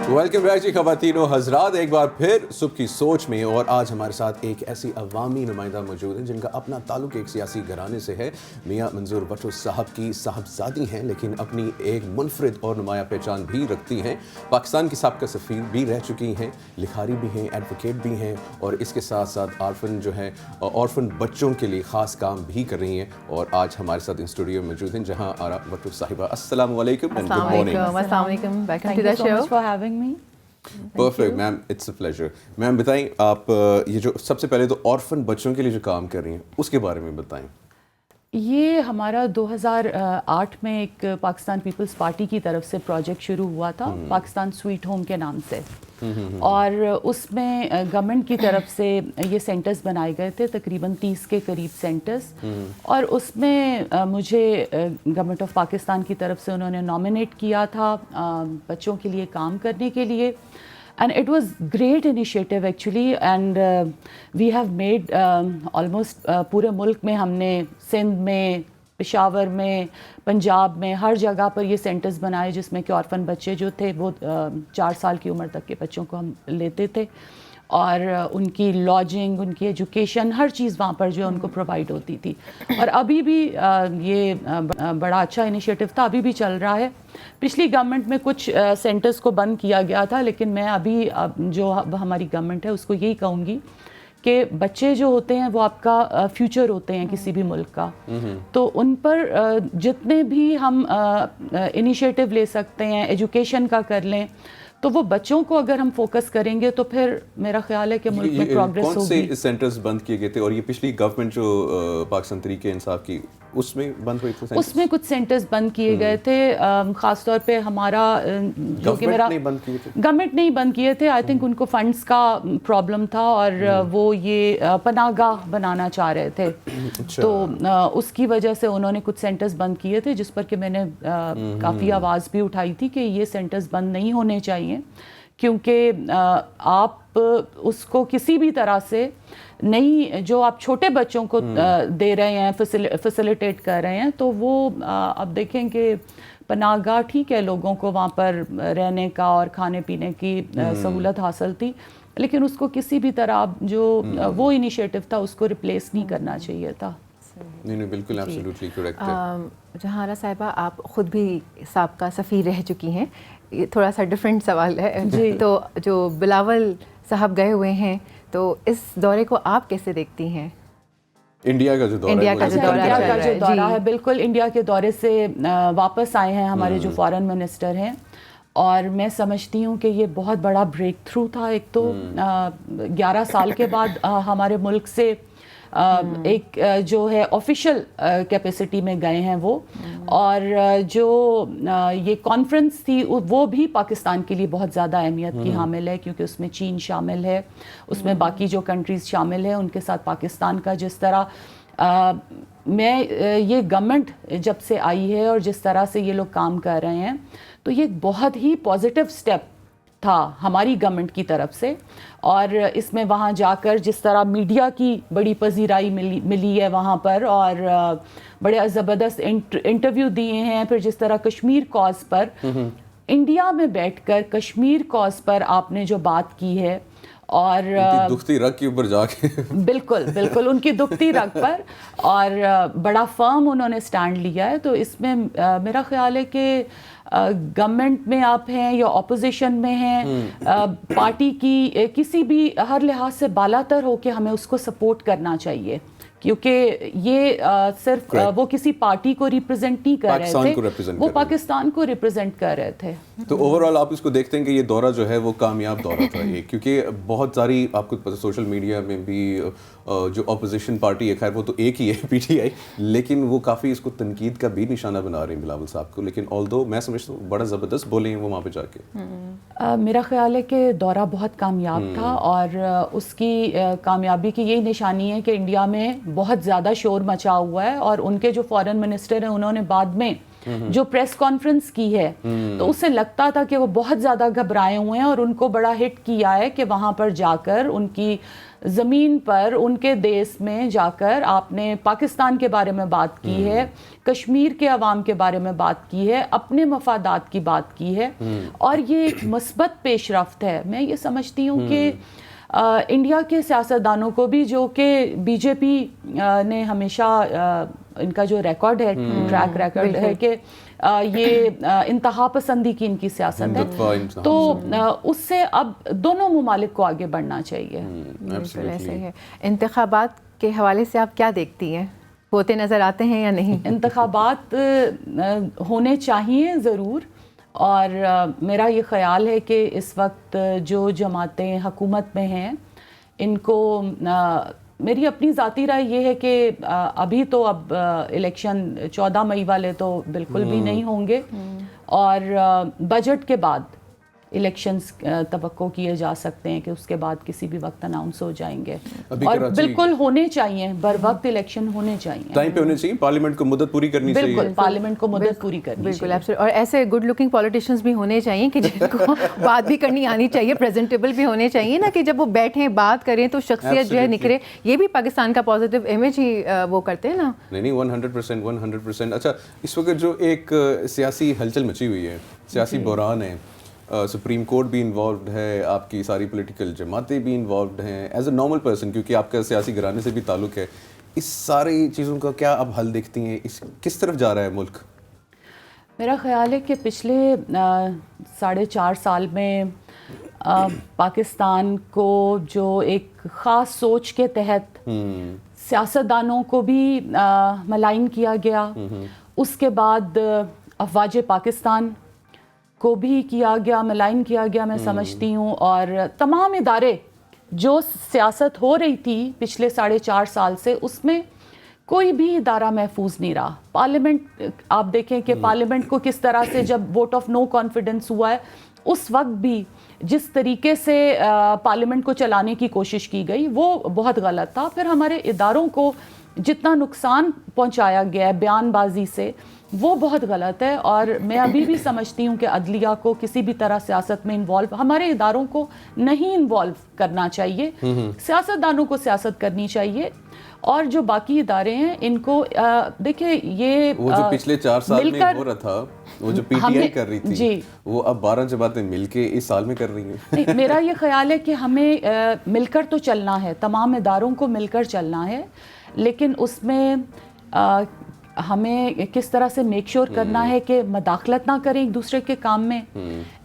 [SPEAKER 1] Welcome back جی خواتین و حضرات, ایک بار پھر صبح کی سوچ میں. اور آج ہمارے ساتھ ایک ایسی عوامی نمائندہ موجود ہیں جن کا اپنا تعلق ایک سیاسی گھرانے سے ہے. میاں منظور بٹو صاحب کی صاحبزادی ہیں, لیکن اپنی ایک منفرد اور نمایاں پہچان بھی رکھتی ہیں. پاکستان کی سابقہ سفیر بھی رہ چکی ہیں, لکھاری بھی ہیں, ایڈوکیٹ بھی ہیں, اور اس کے ساتھ ساتھ آرفن جو ہے آرفن بچوں کے لیے خاص کام بھی کر رہی ہیں. اور آج ہمارے ساتھ اسٹوڈیو میں موجود ہیں جہاں آرا بٹو صاحبہ. السلام علیکم اینڈ گڈ مارننگ.
[SPEAKER 2] السلام علیکم, welcome to the show.
[SPEAKER 1] Perfect ma'am, it's a pleasure. Ma'am بتائیں آپ یہ جو سب سے پہلے تو آرفن بچوں کے لیے جو کام کر رہی ہیں اس کے بارے میں بتائیں.
[SPEAKER 5] یہ ہمارا 2008 میں ایک پاکستان پیپلز پارٹی کی طرف سے پروجیکٹ شروع ہوا تھا, پاکستان سویٹ ہوم کے نام سے, اور اس میں گورنمنٹ کی طرف سے یہ سینٹرز بنائے گئے تھے, تقریباً 30 کے قریب سینٹرز. اور اس میں مجھے گورنمنٹ آف پاکستان کی طرف سے انہوں نے نامینیٹ کیا تھا بچوں کے لیے کام کرنے کے لیے. And it was great initiative actually, and we have made almost پورے ملک میں ہم نے, سندھ میں, پشاور میں، پنجاب میں، ہر جگہ پر یہ سینٹرز بنائے جس میں کہ آرفن بچے جو تھے وہ 4 سال کی عمر تک کے بچوں کو ہم لیتے تھے، اور ان کی لاجنگ، ان کی ایجوکیشن، ہر چیز وہاں پر جو ہے ان کو پرووائڈ ہوتی تھی. اور ابھی بھی یہ بڑا اچھا انیشیٹو تھا، ابھی بھی چل رہا ہے. پچھلی گورنمنٹ میں کچھ سینٹرز کو بند کیا گیا تھا، لیکن میں ابھی جو ہماری گورنمنٹ ہے اس کو یہی کہوں گی کہ بچے جو ہوتے ہیں وہ آپ کا فیوچر ہوتے ہیں کسی بھی ملک کا، تو ان پر جتنے بھی ہم انیشیٹو لے سکتے ہیں ایجوکیشن کا کر لیں، تو وہ بچوں کو اگر ہم فوکس کریں گے تو پھر میرا خیال ہے کہ ملک میں پروگریس ہوگی.
[SPEAKER 1] کون سے سینٹرز بند کیے گئے تھے اور یہ پچھلی گورنمنٹ جو پاکستان تحریک انصاف کی اس میں بند ہوئی تھی؟
[SPEAKER 5] اس میں کچھ سینٹرز بند کیے گئے تھے، خاص طور پہ ہمارا جو کہ میرا گورنمنٹ نہیں بند کیے تھے، آئی تھنک ان کو فنڈز کا پرابلم تھا اور وہ یہ پناہ گاہ بنانا چاہ رہے تھے، تو اس کی وجہ سے انہوں نے کچھ سینٹرز بند کیے تھے، جس پر کہ میں نے کافی آواز بھی اٹھائی تھی کہ یہ سینٹرز بند نہیں ہونے چاہیے، کیونکہ آپ اس کو کسی بھی طرح سے نہیں، جو آپ چھوٹے بچوں کو دے رہے ہیں، فیسیلیٹیٹ کر رہے ہیں، تو وہ آپ دیکھیں کہ پناہ گاہ ٹھیک ہے، لوگوں کو وہاں پر رہنے کا اور کھانے پینے کی سہولت حاصل تھی، لیکن اس کو کسی بھی طرح جو وہ انیشیٹو تھا اس کو ریپلیس نہیں کرنا چاہیے تھا.
[SPEAKER 1] نہیں بالکل ایبسلیوٹلی کریکٹ ہے.
[SPEAKER 2] جہاں صاحبہ آپ خود بھی سابقہ سفیر رہ چکی ہیں، یہ تھوڑا سا ڈفرینٹ سوال ہے جی، تو جو بلاول صاحب گئے ہوئے ہیں تو اس دورے کو آپ کیسے دیکھتی ہیں؟
[SPEAKER 1] انڈیا کا جو
[SPEAKER 5] دورہ ہے، بالکل انڈیا کے دورے سے واپس آئے ہیں ہمارے جو فارن منسٹر ہیں، اور میں سمجھتی ہوں کہ یہ بہت بڑا بریک تھرو تھا. ایک تو 11 سال کے بعد ہمارے ملک سے ایک جو ہے آفیشیل کیپیسٹی میں گئے ہیں وہ، اور جو یہ کانفرنس تھی وہ بھی پاکستان کے لیے بہت زیادہ اہمیت کی حامل ہے، کیونکہ اس میں چین شامل ہے، اس میں باقی جو کنٹریز شامل ہیں، ان کے ساتھ پاکستان کا جس طرح میں یہ گورنمنٹ جب سے آئی ہے اور جس طرح سے یہ لوگ کام کر رہے ہیں، تو یہ بہت ہی پازیٹیو سٹیپ تھا ہماری گورنمنٹ کی طرف سے. اور اس میں وہاں جا کر جس طرح میڈیا کی بڑی پذیرائی ملی ہے وہاں پر، اور بڑے زبردست انٹرویو دیے ہیں، پھر جس طرح کشمیر کاز پر انڈیا میں بیٹھ کر کشمیر کاز پر آپ نے جو بات کی ہے، اور
[SPEAKER 1] دکھتی رگ کے اوپر جا کے
[SPEAKER 5] بالکل بالکل ان کی دکھتی رگ پر، اور بڑا فرم انہوں نے سٹینڈ لیا ہے. تو اس میں میرا خیال ہے کہ گورنمنٹ میں آپ ہیں یا اپوزیشن میں ہیں، پارٹی کی کسی بھی ہر لحاظ سے بالا تر ہو کے ہمیں اس کو سپورٹ کرنا چاہیے، کیونکہ یہ صرف وہ کسی پارٹی کو ریپرزینٹ نہیں کر رہے تھے، وہ پاکستان کو ریپرزینٹ کر رہے تھے.
[SPEAKER 1] تو اوور آل آپ اس کو دیکھتے ہیں کہ یہ دورہ جو ہے وہ کامیاب دورہ تھا یہ، کیونکہ بہت ساری آپ کو سوشل میڈیا میں بھی جو اپوزیشن پارٹی ہے، خیر وہ تو ایک ہی ہے PTI، لیکن وہ کافی اس کو تنقید کا بھی نشانہ بنا رہے ہیں بلاول صاحب کو، لیکن آلدو میں سمجھتا ہوں بڑا زبردست بولے ہیں وہ وہاں پہ جا کے.
[SPEAKER 5] میرا خیال ہے کہ دورہ بہت کامیاب تھا، اور اس کی کامیابی کی یہی نشانی ہے کہ انڈیا میں بہت زیادہ شور مچا ہوا ہے، اور ان کے جو فارن منسٹر ہیں انہوں نے بعد میں جو پریس کانفرنس کی ہے تو اس سے لگتا تھا کہ وہ بہت زیادہ گھبرائے ہوئے ہیں، اور ان کو بڑا ہٹ کیا ہے کہ وہاں پر جا کر ان کی زمین پر ان کے دیس میں جا کر آپ نے پاکستان کے بارے میں بات کی ہے، کشمیر کے عوام کے بارے میں بات کی ہے، اپنے مفادات کی بات کی ہے، اور یہ ایک مثبت پیش رفت ہے. میں یہ سمجھتی ہوں کہ انڈیا کے سیاستدانوں کو بھی، جو کہ BJP نے ہمیشہ ان کا جو ریکارڈ ہے، ٹریک ریکارڈ ہے کہ یہ انتہا پسندی کی ان کی سیاست ہے، تو اس سے اب دونوں ممالک کو آگے بڑھنا چاہیے.
[SPEAKER 2] بالکل ایسے ہے. انتخابات کے حوالے سے آپ کیا دیکھتی ہیں، ہوتے نظر آتے ہیں یا نہیں؟
[SPEAKER 5] انتخابات ہونے چاہیے ضرور، اور میرا یہ خیال ہے کہ اس وقت جو جماعتیں حکومت میں ہیں ان کو، میری اپنی ذاتی رائے یہ ہے کہ ابھی تو اب الیکشن 14 مئی والے تو بالکل بھی نہیں ہوں گے، اور بجٹ کے بعد الیکشنز توقع کیے جا سکتے ہیں کہ اس کے بعد کسی بھی وقت اناؤنس ہو جائیں گے, اور بالکل ہونے چاہیے, بر وقت الیکشن ہونے چاہیے,
[SPEAKER 1] ٹائم پہ ہونے چاہیے, پارلیمنٹ کو مدت پوری کرنی چاہیے,
[SPEAKER 5] بالکل پارلیمنٹ کو مدت پوری کرنی چاہیے,
[SPEAKER 2] اور ایسے گڈ لکنگ پولیٹیشینز بھی ہونے چاہیے کہ جن کو بات بھی کرنی آنی چاہیے, پریزنٹیبل بھی ہونے چاہیے نا, کہ جب وہ بیٹھیں بات کریں تو شخصیت جو ہے نکھرے. یہ بھی پاکستان کا پازیٹیو امیج ہی وہ کرتے ہیں نا.
[SPEAKER 1] نہیں 100%. اچھا, اس وقت جو ایک سیاسی ہلچل مچی ہوئی ہے, سیاسی بحران ہے, سپریم کورٹ بھی انوالوڈ ہے, آپ کی ساری پولیٹیکل جماعتیں بھی انوالوڈ ہیں, ایز اے نارمل پرسن کیونکہ آپ کا سیاسی گھرانے سے بھی تعلق ہے, اس ساری چیزوں کا کیا اب حل دیکھتی ہیں, کس طرف جا رہا ہے ملک؟
[SPEAKER 5] میرا خیال ہے کہ پچھلے 4.5 سال میں پاکستان کو جو ایک خاص سوچ کے تحت سیاستدانوں کو بھی ملائن کیا گیا, اس کے بعد افواج پاکستان کو بھی کیا گیا, ملائن کیا گیا, میں سمجھتی ہوں, اور تمام ادارے جو سیاست ہو رہی تھی پچھلے 4.5 سال سے, اس میں کوئی بھی ادارہ محفوظ نہیں رہا. پارلیمنٹ آپ دیکھیں کہ پارلیمنٹ کو کس طرح سے جب ووٹ آف نو کانفیڈنس ہوا ہے, اس وقت بھی جس طریقے سے پارلیمنٹ کو چلانے کی کوشش کی گئی وہ بہت غلط تھا. پھر ہمارے اداروں کو جتنا نقصان پہنچایا گیا ہے بیان بازی سے, وہ بہت غلط ہے. اور میں ابھی بھی سمجھتی ہوں کہ عدلیہ کو کسی بھی طرح سیاست میں انوالو, ہمارے اداروں کو نہیں انوالو کرنا چاہیے, سیاستدانوں کو سیاست کرنی چاہیے. اور جو باقی ادارے ہیں ان کو دیکھیں, یہ
[SPEAKER 1] وہ جو پچھلے 4 سال میں ہو رہا تھا, وہ جو پی ٹی آئی کر رہی تھی,
[SPEAKER 5] جی,
[SPEAKER 1] وہ اب 12 جماعتیں مل کے اس سال میں کر رہی ہیں.
[SPEAKER 5] میرا یہ خیال ہے کہ ہمیں مل کر تو چلنا ہے, تمام اداروں کو مل کر چلنا ہے, لیکن اس میں ہمیں کس طرح سے میک شور کرنا ہے کہ مداخلت نہ کریں ایک دوسرے کے کام میں,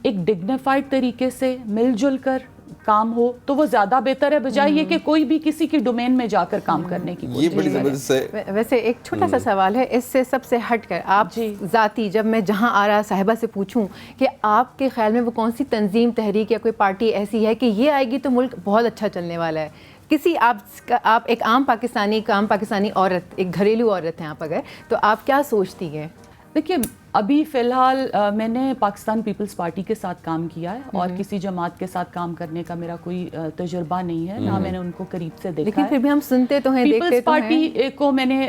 [SPEAKER 5] ایک ڈگنیفائڈ طریقے سے مل جل کر کام ہو تو وہ زیادہ بہتر ہے, بجائے یہ کہ کوئی بھی کسی کی ڈومین میں جا کر کام کرنے کی کوشش.
[SPEAKER 1] یہ بڑی زبردست ہے.
[SPEAKER 2] ویسے ایک چھوٹا سا سوال ہے اس سے سب سے ہٹ کر, آپ ذاتی جب میں جہاں آ رہا صاحبہ سے پوچھوں کہ آپ کے خیال میں وہ کون سی تنظیم, تحریک یا کوئی پارٹی ایسی ہے کہ یہ آئے گی تو ملک بہت اچھا چلنے والا ہے, کسی آپ ایک عام پاکستانی عورت, ایک گھریلو عورت ہیں آپ اگر, تو آپ کیا سوچتی ہیں؟
[SPEAKER 5] دیکھیے ابھی فی الحال میں نے پاکستان پیپلز پارٹی کے ساتھ کام کیا ہے, اور کسی جماعت کے ساتھ کام کرنے کا میرا کوئی تجربہ نہیں ہے, نہ میں نے ان کو قریب سے دیکھا ہے.
[SPEAKER 2] لیکن پھر بھی ہم سنتے تو ہیں, دیکھتے تو ہیں.
[SPEAKER 5] پیپلز پارٹی کو میں نے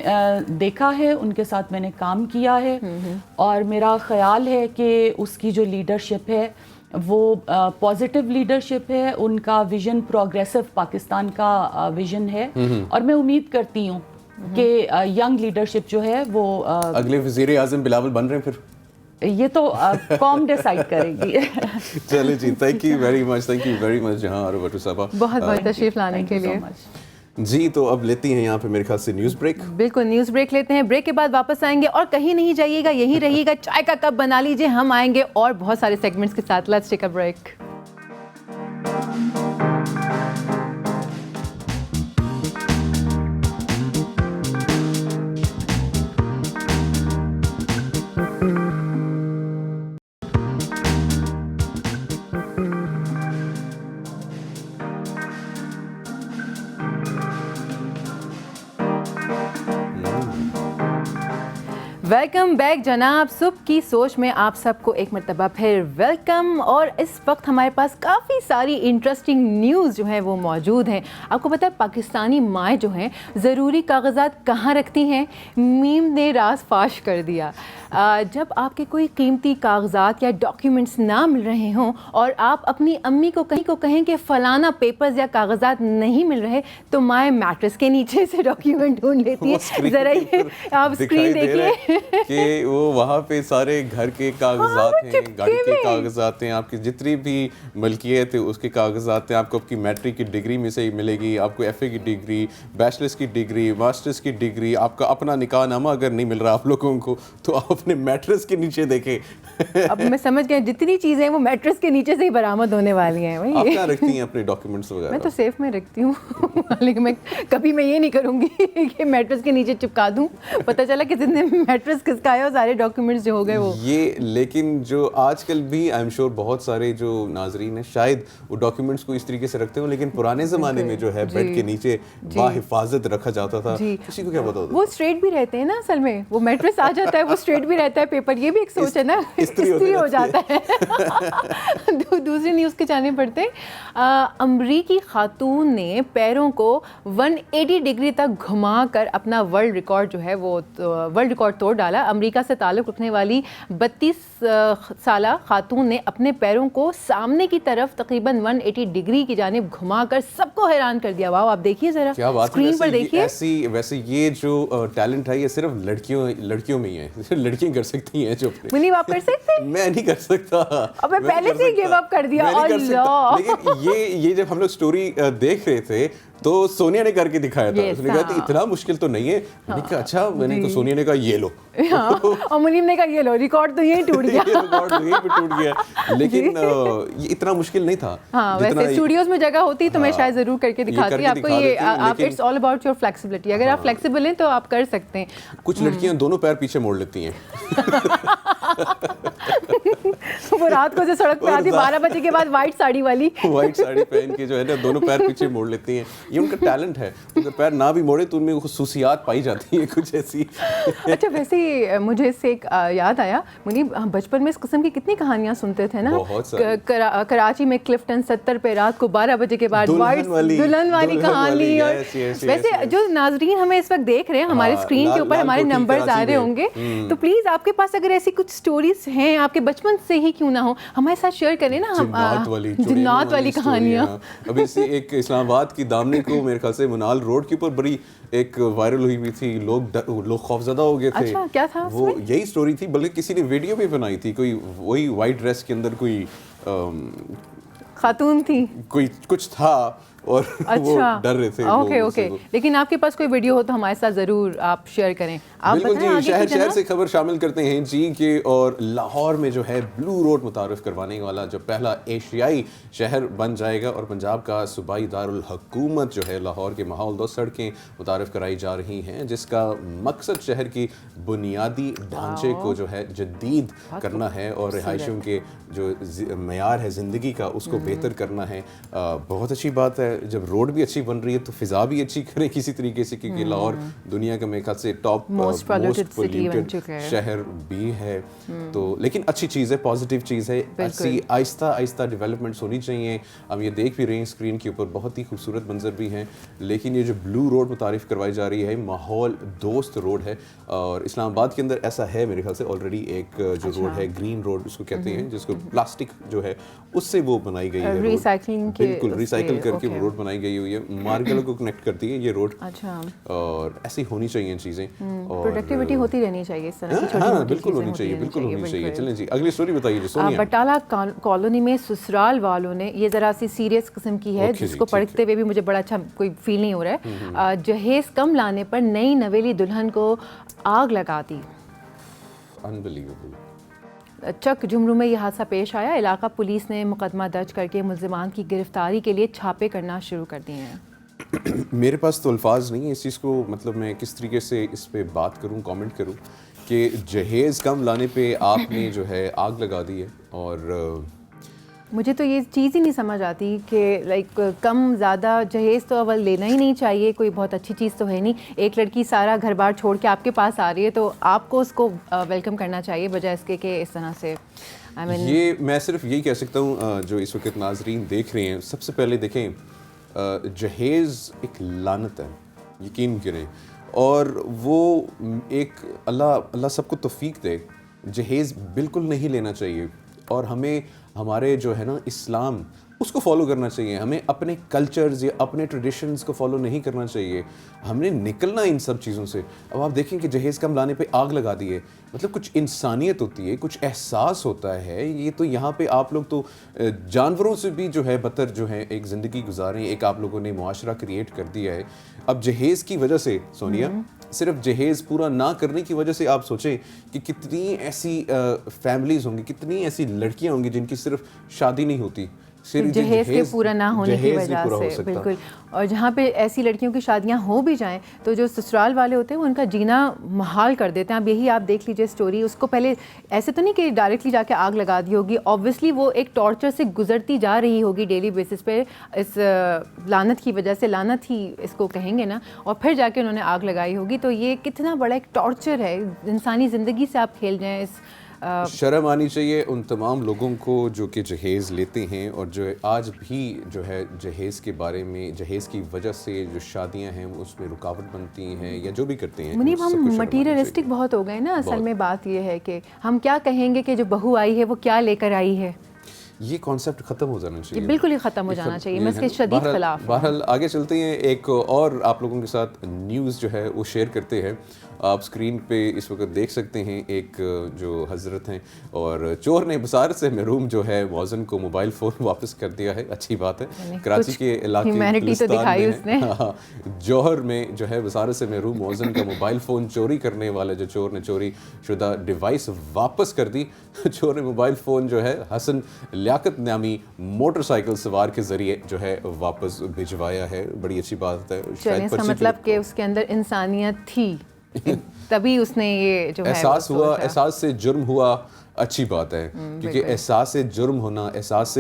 [SPEAKER 5] دیکھا ہے, ان کے ساتھ میں نے کام کیا ہے, اور میرا خیال ہے کہ اس کی جو لیڈرشپ ہے وہ پازیٹیو لیڈرشپ ہے, ان کا ویژن پروگریسو پاکستان کا ویژن ہے, اور میں امید کرتی ہوں کہ ینگ لیڈرشپ جو ہے وہ
[SPEAKER 1] اگلے وزیر اعظم بلاول بن رہے ہیں. پھر
[SPEAKER 5] یہ تو قوم ڈیسائیڈ کرے گی.
[SPEAKER 1] چلے جی, تھینک یو ویری مچ جہاں اور بٹو صاحبہ,
[SPEAKER 2] بہت بہت تشریف لانے کے لیے.
[SPEAKER 1] جی تو اب لیتی ہیں یہاں پہ میرے خیال سے نیوز بریک.
[SPEAKER 2] بالکل, نیوز بریک لیتے ہیں, بریک کے بعد واپس آئیں گے, اور کہیں نہیں جائیے گا, یہیں رہیے گا, چائے کا کپ بنا لیجیے, ہم آئیں گے اور بہت سارے سیگمنٹس کے ساتھ. Let's take a break. Welcome back جناب, صبح کی سوچ میں آپ سب کو ایک مرتبہ پھر ویلکم. اور اس وقت ہمارے پاس کافی ساری انٹرسٹنگ نیوز جو ہیں وہ موجود ہیں. آپ کو پتہ ہے پاکستانی مائیں جو ہیں ضروری کاغذات کہاں رکھتی ہیں؟ میم نے راز فاش کر دیا. جب آپ کے کوئی قیمتی کاغذات یا ڈاکیومنٹس نہ مل رہے ہوں اور آپ اپنی امی کو کہیں کہ فلانا پیپرز یا کاغذات نہیں مل رہے, تو مائیں میٹرس کے نیچے سے ڈاکیومنٹ ڈھونڈ لیتی ہیں. ذرا یہ آپ اسکرین دیکھیے
[SPEAKER 1] کہ وہ وہاں پہ سارے گھر کے کاغذات ہیں, گاڑی کے کاغذات ہیں, آپ کی جتنی بھی ملکیت ہے اس کے کاغذات ہیں. آپ کو آپ کی میٹرک کی ڈگری میں سے ہی ملے گی, آپ کو ایف اے کی ڈگری, بیچلرس کی ڈگری, ماسٹرس کی ڈگری, آپ کا اپنا نکاح نامہ اگر نہیں مل رہا آپ لوگوں کو تو آپ اپنے میٹرس کے نیچے دیکھیں.
[SPEAKER 2] اب میں سمجھ گیا جتنی چیزیں وہ میٹرس کے نیچے سے ہی برآمد ہونے والی ہیں.
[SPEAKER 1] آپ کہاں رکھتی ہیں اپنے ڈاکیومنٹس وغیرہ؟
[SPEAKER 2] میں تو سیف میں رکھتی ہوں, لیکن میں کبھی یہ نہیں کروں گی کہ میٹرس کے نیچے چپکا دوں. پتہ چلا کہ جتنے میٹرس کے کھسکائے اور سارے ڈاکیومنٹس جو ہو گئے وہ
[SPEAKER 1] یہ. لیکن جو آج کل بھی آئی ایم شیور بہت سارے جو ناظرین ہیں شاید وہ ڈاکیومنٹس کو اس طریقے سے رکھتے ہوں, لیکن پرانے زمانے میں جو ہے بیڈ کے نیچے باحفاظت رکھا جاتا تھا. کسی کو کیا پتا ہوتا,
[SPEAKER 2] وہ اسٹریٹ بھی رہتے ہیں نا اصل میں, وہ میٹریس آ جاتا ہے وہ اسٹریٹ بھی رہتا ہے پیپر, یہ بھی ایک سوچ ہے نا, استری ہو جاتا ہے. دوسری نیوز کے جانے پڑتے ہیں. امریکی خاتون نے پیروں کو 180 ڈگری تک گھما کر اپنا ورلڈ ریکارڈ جو ہے وہ ورلڈ ریکارڈ توڑ ڈالا. امریکہ سے تعلق رکھنے والی 32 سالہ خاتون نے اپنے پیروں کو سامنے کی طرف تقریباً 180 ڈگری کی جانب گھما کر سب کو حیران کر دیا. واو, آپ دیکھیے ذرا اسکرین پر دیکھیے.
[SPEAKER 1] ویسے یہ جو ٹیلنٹ ہے یہ صرف لڑکیوں میں ہی ہے, لڑکیاں کر سکتی ہیں. جو
[SPEAKER 2] منیب آپ کر سکتے ہیں؟
[SPEAKER 1] میں نہیں کر سکتا,
[SPEAKER 2] اب میں پہلے سے گیو اپ کر دیا.
[SPEAKER 1] لیکن یہ جب ہم لوگ اسٹوری دیکھ رہے تھے تو سونیا نے کر کے دکھایا تھا, اس نے کہا کہ اتنا مشکل تو نہیں ہے. میں نے کہا اچھا, میں نے کہا سونیا نے کہا یہ لو,
[SPEAKER 2] اور منیب نے کہا یہ لو, ریکارڈ تو یہیں ٹوٹ گیا.
[SPEAKER 1] ریکارڈ یہیں پہ ٹوٹ گیا, لیکن یہ اتنا مشکل نہیں تھا.
[SPEAKER 2] ہاں ویسے اسٹوڈیوز میں جگہ ہوتی تو میں شاید ضرور کر کے دکھاتی آپ کو. یہ it's all about your flexibility, اگر آپ فلیکسیبل ہیں تو آپ کر سکتے ہیں.
[SPEAKER 1] کچھ لڑکیاں دونوں پیر پیچھے موڑ لیتی ہیں.
[SPEAKER 2] وہ رات کو سے سڑک پہ آتی 12 بجے کے بعد وائٹ ساڑی والی,
[SPEAKER 1] وائٹ ساڑی پہن کے جو ہے نا دونوں پیر پیچھے موڑ لیتی ہیں. یہ ان کا ٹیلنٹ ہے, اگر پیر نہ بھی موڑے تو ان میں خصوصیات پائی جاتی ہیں کچھ ایسی.
[SPEAKER 2] اچھا ویسے مجھے اس سے ایک یاد آیا, منیب بچپن میں اس قسم کی کتنی کہانیاں سنتے تھے نا. کراچی میں کلفٹن 70 پہ رات کو 12 بجے کے بعد وائٹ دلہن والی کہانی. اور ویسے جو ناظرین ہمیں اس وقت دیکھ رہے ہیں ہمارے اسکرین کے اوپر ہمارے نمبرز آ رہے ہوں گے, تو پلیز آپ کے پاس اگر ایسی کچھ اسٹوریز ہیں آپ کے بچپن سے ہی کیوں نہ ہو ہمارے ساتھ شیئر کریں نا. جنات والی کہانیاں.
[SPEAKER 1] ابھی سے ایک اسلام آباد کی دامنے کو میرے خیال سے منال روڈ کے اوپر بڑی ایک وائرل ہوئی تھی, لوگ خوفزدہ ہو گئے تھے.
[SPEAKER 2] اچھا کیا تھا
[SPEAKER 1] وہ یہی اسٹوری تھی, بلکہ کسی نے ویڈیو بھی بنائی تھی, کوئی وہی وائٹ ڈریس کے اندر کوئی
[SPEAKER 2] خاتون تھی,
[SPEAKER 1] کوئی کچھ تھا اور وہ ڈر رہے تھے.
[SPEAKER 2] اوکے, لیکن آپ کے پاس کوئی ویڈیو ہو تو ہمارے ساتھ ضرور آپ شیئر کریں.
[SPEAKER 1] بالکل جی, شہر سے خبر شامل کرتے ہیں جی کہ اور لاہور میں جو ہے بلو روڈ متعارف کروانے والا جو پہلا ایشیائی شہر بن جائے گا, اور پنجاب کا صوبائی دارالحکومت جو ہے لاہور کے ماحول 2 سڑکیں متعارف کرائی جا رہی ہیں, جس کا مقصد شہر کی بنیادی ڈھانچے کو جو ہے جدید کرنا ہے اور رہائشیوں کے جو معیار ہے زندگی کا اس کو بہتر کرنا ہے. بہت اچھی بات ہے, جب روڈ بھی اچھی بن رہی ہے تو فضا بھی اچھی کریں کسی طریقے سے, کیونکہ لاہور دنیا کا میرے خیال سے ٹاپ موسٹ پولیوٹڈ شہر بھی ہے. تو لیکن اچھی چیز ہے, پازیٹیو چیز ہے, ایسی آہستہ آہستہ ڈیولپمنٹس ہونی چاہیے. ہم یہ دیکھ بھی رہے ہیں اسکرین کے اوپر بہت ہی خوبصورت منظر بھی ہیں, لیکن یہ جو بلو روڈ متعارف کروائی جا رہی ہے ماحول دوست روڈ ہے, اور اسلام آباد کے اندر ایسا ہے میرے خیال سے آلریڈی ایک جو روڈ ہے گرین روڈ اس کو کہتے ہیں, جس کو پلاسٹک جو ہے اس سے وہ بنائی گئی ہے, بالکل ریسائکل کر کے روڈ بنائی گئی ہوئی ہے, مارکیٹوں کو کنیکٹ کرتی ہے یہ روڈ.
[SPEAKER 2] اچھا,
[SPEAKER 1] اور ایسی ہونی چاہیے چیزیں, اور
[SPEAKER 2] پروڈکٹیوٹی ہوتی رہنی چاہیے اس طرح کی.
[SPEAKER 1] ہاں بالکل ہونی چاہیے, بالکل ہونی چاہیے. چلیں جی اگلی اسٹوری بتائیے جی سونیا.
[SPEAKER 2] بٹالہ کالونی میں سسرال والوں نے, یہ ذرا سی سیریس قسم کی ہے جس کو پڑھتے ہوئے بھی مجھے بڑا اچھا کوئی فیل نہیں ہو رہا ہے. جہیز کم لانے پر نئی نویلی دلہن کو آگ لگا دی.
[SPEAKER 1] انبلیویبل.
[SPEAKER 2] چک جمرو میں یہ حادثہ پیش آیا. علاقہ پولیس نے مقدمہ درج کر کے ملزمان کی گرفتاری کے لیے چھاپے کرنا شروع کر دیے ہیں.
[SPEAKER 1] میرے پاس تو الفاظ نہیں ہیں اس چیز کو, مطلب میں کس طریقے سے اس پہ بات کروں, کامنٹ کروں کہ جہیز کم لانے پہ آپ نے جو ہے آگ لگا دی ہے. اور
[SPEAKER 2] مجھے تو یہ چیز ہی نہیں سمجھ آتی کہ لائک کم زیادہ جہیز تو اول لینا ہی نہیں چاہیے, کوئی بہت اچھی چیز تو ہے نہیں. ایک لڑکی سارا گھر بار چھوڑ کے آپ کے پاس آ رہی ہے تو آپ کو اس کو ویلکم کرنا چاہیے, بجائے اس کے کہ اس طرح سے.
[SPEAKER 1] یہ میں صرف یہی کہہ سکتا ہوں جو اس وقت ناظرین دیکھ رہے ہیں, سب سے پہلے دیکھیں جہیز ایک لعنت ہے, یقین کریں, اور وہ ایک اللہ سب کو توفیق دے. جہیز بالکل نہیں لینا چاہیے, اور ہمیں ہمارے جو ہے نا اسلام اس کو فالو کرنا چاہیے. ہمیں اپنے کلچرز یا اپنے ٹریڈیشنز کو فالو نہیں کرنا چاہیے, ہم نے نکلنا ان سب چیزوں سے. اب آپ دیکھیں کہ جہیز کم لانے پہ آگ لگا دی ہے, مطلب کچھ انسانیت ہوتی ہے, کچھ احساس ہوتا ہے. یہ تو یہاں پہ آپ لوگ تو جانوروں سے بھی جو ہے بدتر جو ہے ایک زندگی گزاریں, ایک آپ لوگوں نے معاشرہ کریٹ کر دیا ہے. اب جہیز کی وجہ سے سونیا, صرف جہیز پورا نہ کرنے کی وجہ سے آپ سوچیں کہ کتنی ایسی فیملیز ہوں گی, کتنی ایسی لڑکیاں ہوں گی جن کی صرف شادی نہیں ہوتی,
[SPEAKER 2] جہیز کے پورا نہ ہونے کی وجہ سے. بالکل. اور جہاں پہ ایسی لڑکیوں کی شادیاں ہو بھی جائیں تو جو سسرال والے ہوتے ہیں وہ ان کا جینا محال کر دیتے ہیں. اب یہی آپ دیکھ لیجیے اسٹوری, اس کو پہلے ایسے تو نہیں کہ ڈائریکٹلی جا کے آگ لگا دی ہوگی, آبویسلی وہ ایک ٹارچر سے گزرتی جا رہی ہوگی ڈیلی بیسس پہ اس لعنت کی وجہ سے, لعنت ہی اس کو کہیں گے نا, اور پھر جا کے انہوں نے آگ لگائی ہوگی. تو یہ کتنا بڑا ایک ٹارچر ہے, انسانی زندگی سے آپ کھیل جائیں. اس
[SPEAKER 1] شرم آنی چاہیے ان تمام لوگوں کو جو کہ جہیز لیتے ہیں اور جو آج بھی جو ہے جہیز کے بارے میں, جہیز کی وجہ سے جو شادیاں ہیں اس میں رکاوٹ بنتی ہیں یا جو بھی کرتے ہیں.
[SPEAKER 2] منیب ہم مٹیریلسٹک بہت ہو گئے نا. اصل میں بات یہ ہے کہ ہم کیا کہیں گے کہ جو بہو آئی ہے وہ کیا لے کر آئی ہے.
[SPEAKER 1] یہ کانسیپٹ ختم ہو جانا چاہیے,
[SPEAKER 2] بالکل ہی ختم ہو جانا چاہیے. میں اس کے شدید خلاف.
[SPEAKER 1] بہرحال آگے چلتے ہیں, ایک اور آپ لوگوں کے ساتھ نیوز جو ہے وہ شیئر کرتے ہیں. آپ اسکرین پہ اس وقت دیکھ سکتے ہیں ایک جو حضرت ہیں اور چور نے بصارت سے محروم جو ہے مؤذن کو موبائل فون واپس کر دیا ہے. اچھی بات ہے. کراچی کے علاقے جوہر میں جو ہے بصارت سے محروم مؤذن کا موبائل فون چوری کرنے والا جو چور نے چوری شدہ ڈیوائس واپس کر دی. چور نے موبائل فون جو ہے حسن لیاقت نامی موٹر سائیکل سوار کے ذریعے جو ہے واپس بھجوایا ہے. بڑی اچھی بات ہے.
[SPEAKER 2] اس کا مطلب کہ اس کے اندر انسانیت تھی, تبھی اس نے یہ جو
[SPEAKER 1] احساس ہوا, احساس سے جرم ہوا. اچھی بات ہے, کیونکہ احساس جرم ہونا, احساس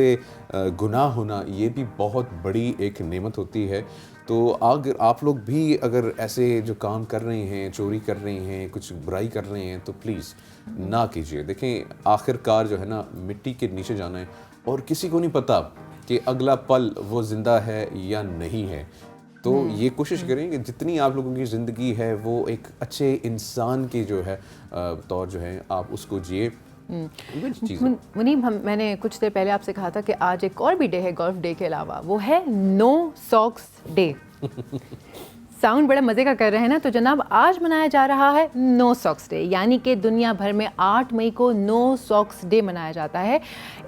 [SPEAKER 1] گناہ ہونا یہ بھی بہت بڑی ایک نعمت ہوتی ہے. تو اگر آپ لوگ بھی اگر ایسے جو کام کر رہے ہیں, چوری کر رہے ہیں, کچھ برائی کر رہے ہیں, تو پلیز نہ کیجیے. دیکھیں آخر کار جو ہے نا مٹی کے نیچے جانا ہے اور کسی کو نہیں پتا کہ اگلا پل وہ زندہ ہے یا نہیں ہے. تو یہ کوشش کریں کہ جتنی آپ لوگوں کی زندگی ہے وہ ایک اچھے انسان کی جو ہے طور جو ہے آپ اس کو جیے.
[SPEAKER 2] منیب میں نے کچھ دیر پہلے آپ سے کہا تھا کہ آج ایک اور بھی ڈے ہے گولف ڈے کے علاوہ, وہ ہے نو ساکس ڈے. ساؤنڈ بڑا مزے کا کر رہے ہیں نا. تو جناب آج منایا جا رہا ہے نو ساکس ڈے, یعنی کہ دنیا بھر میں 8 مئی کو نو ساکس ڈے منایا جاتا ہے.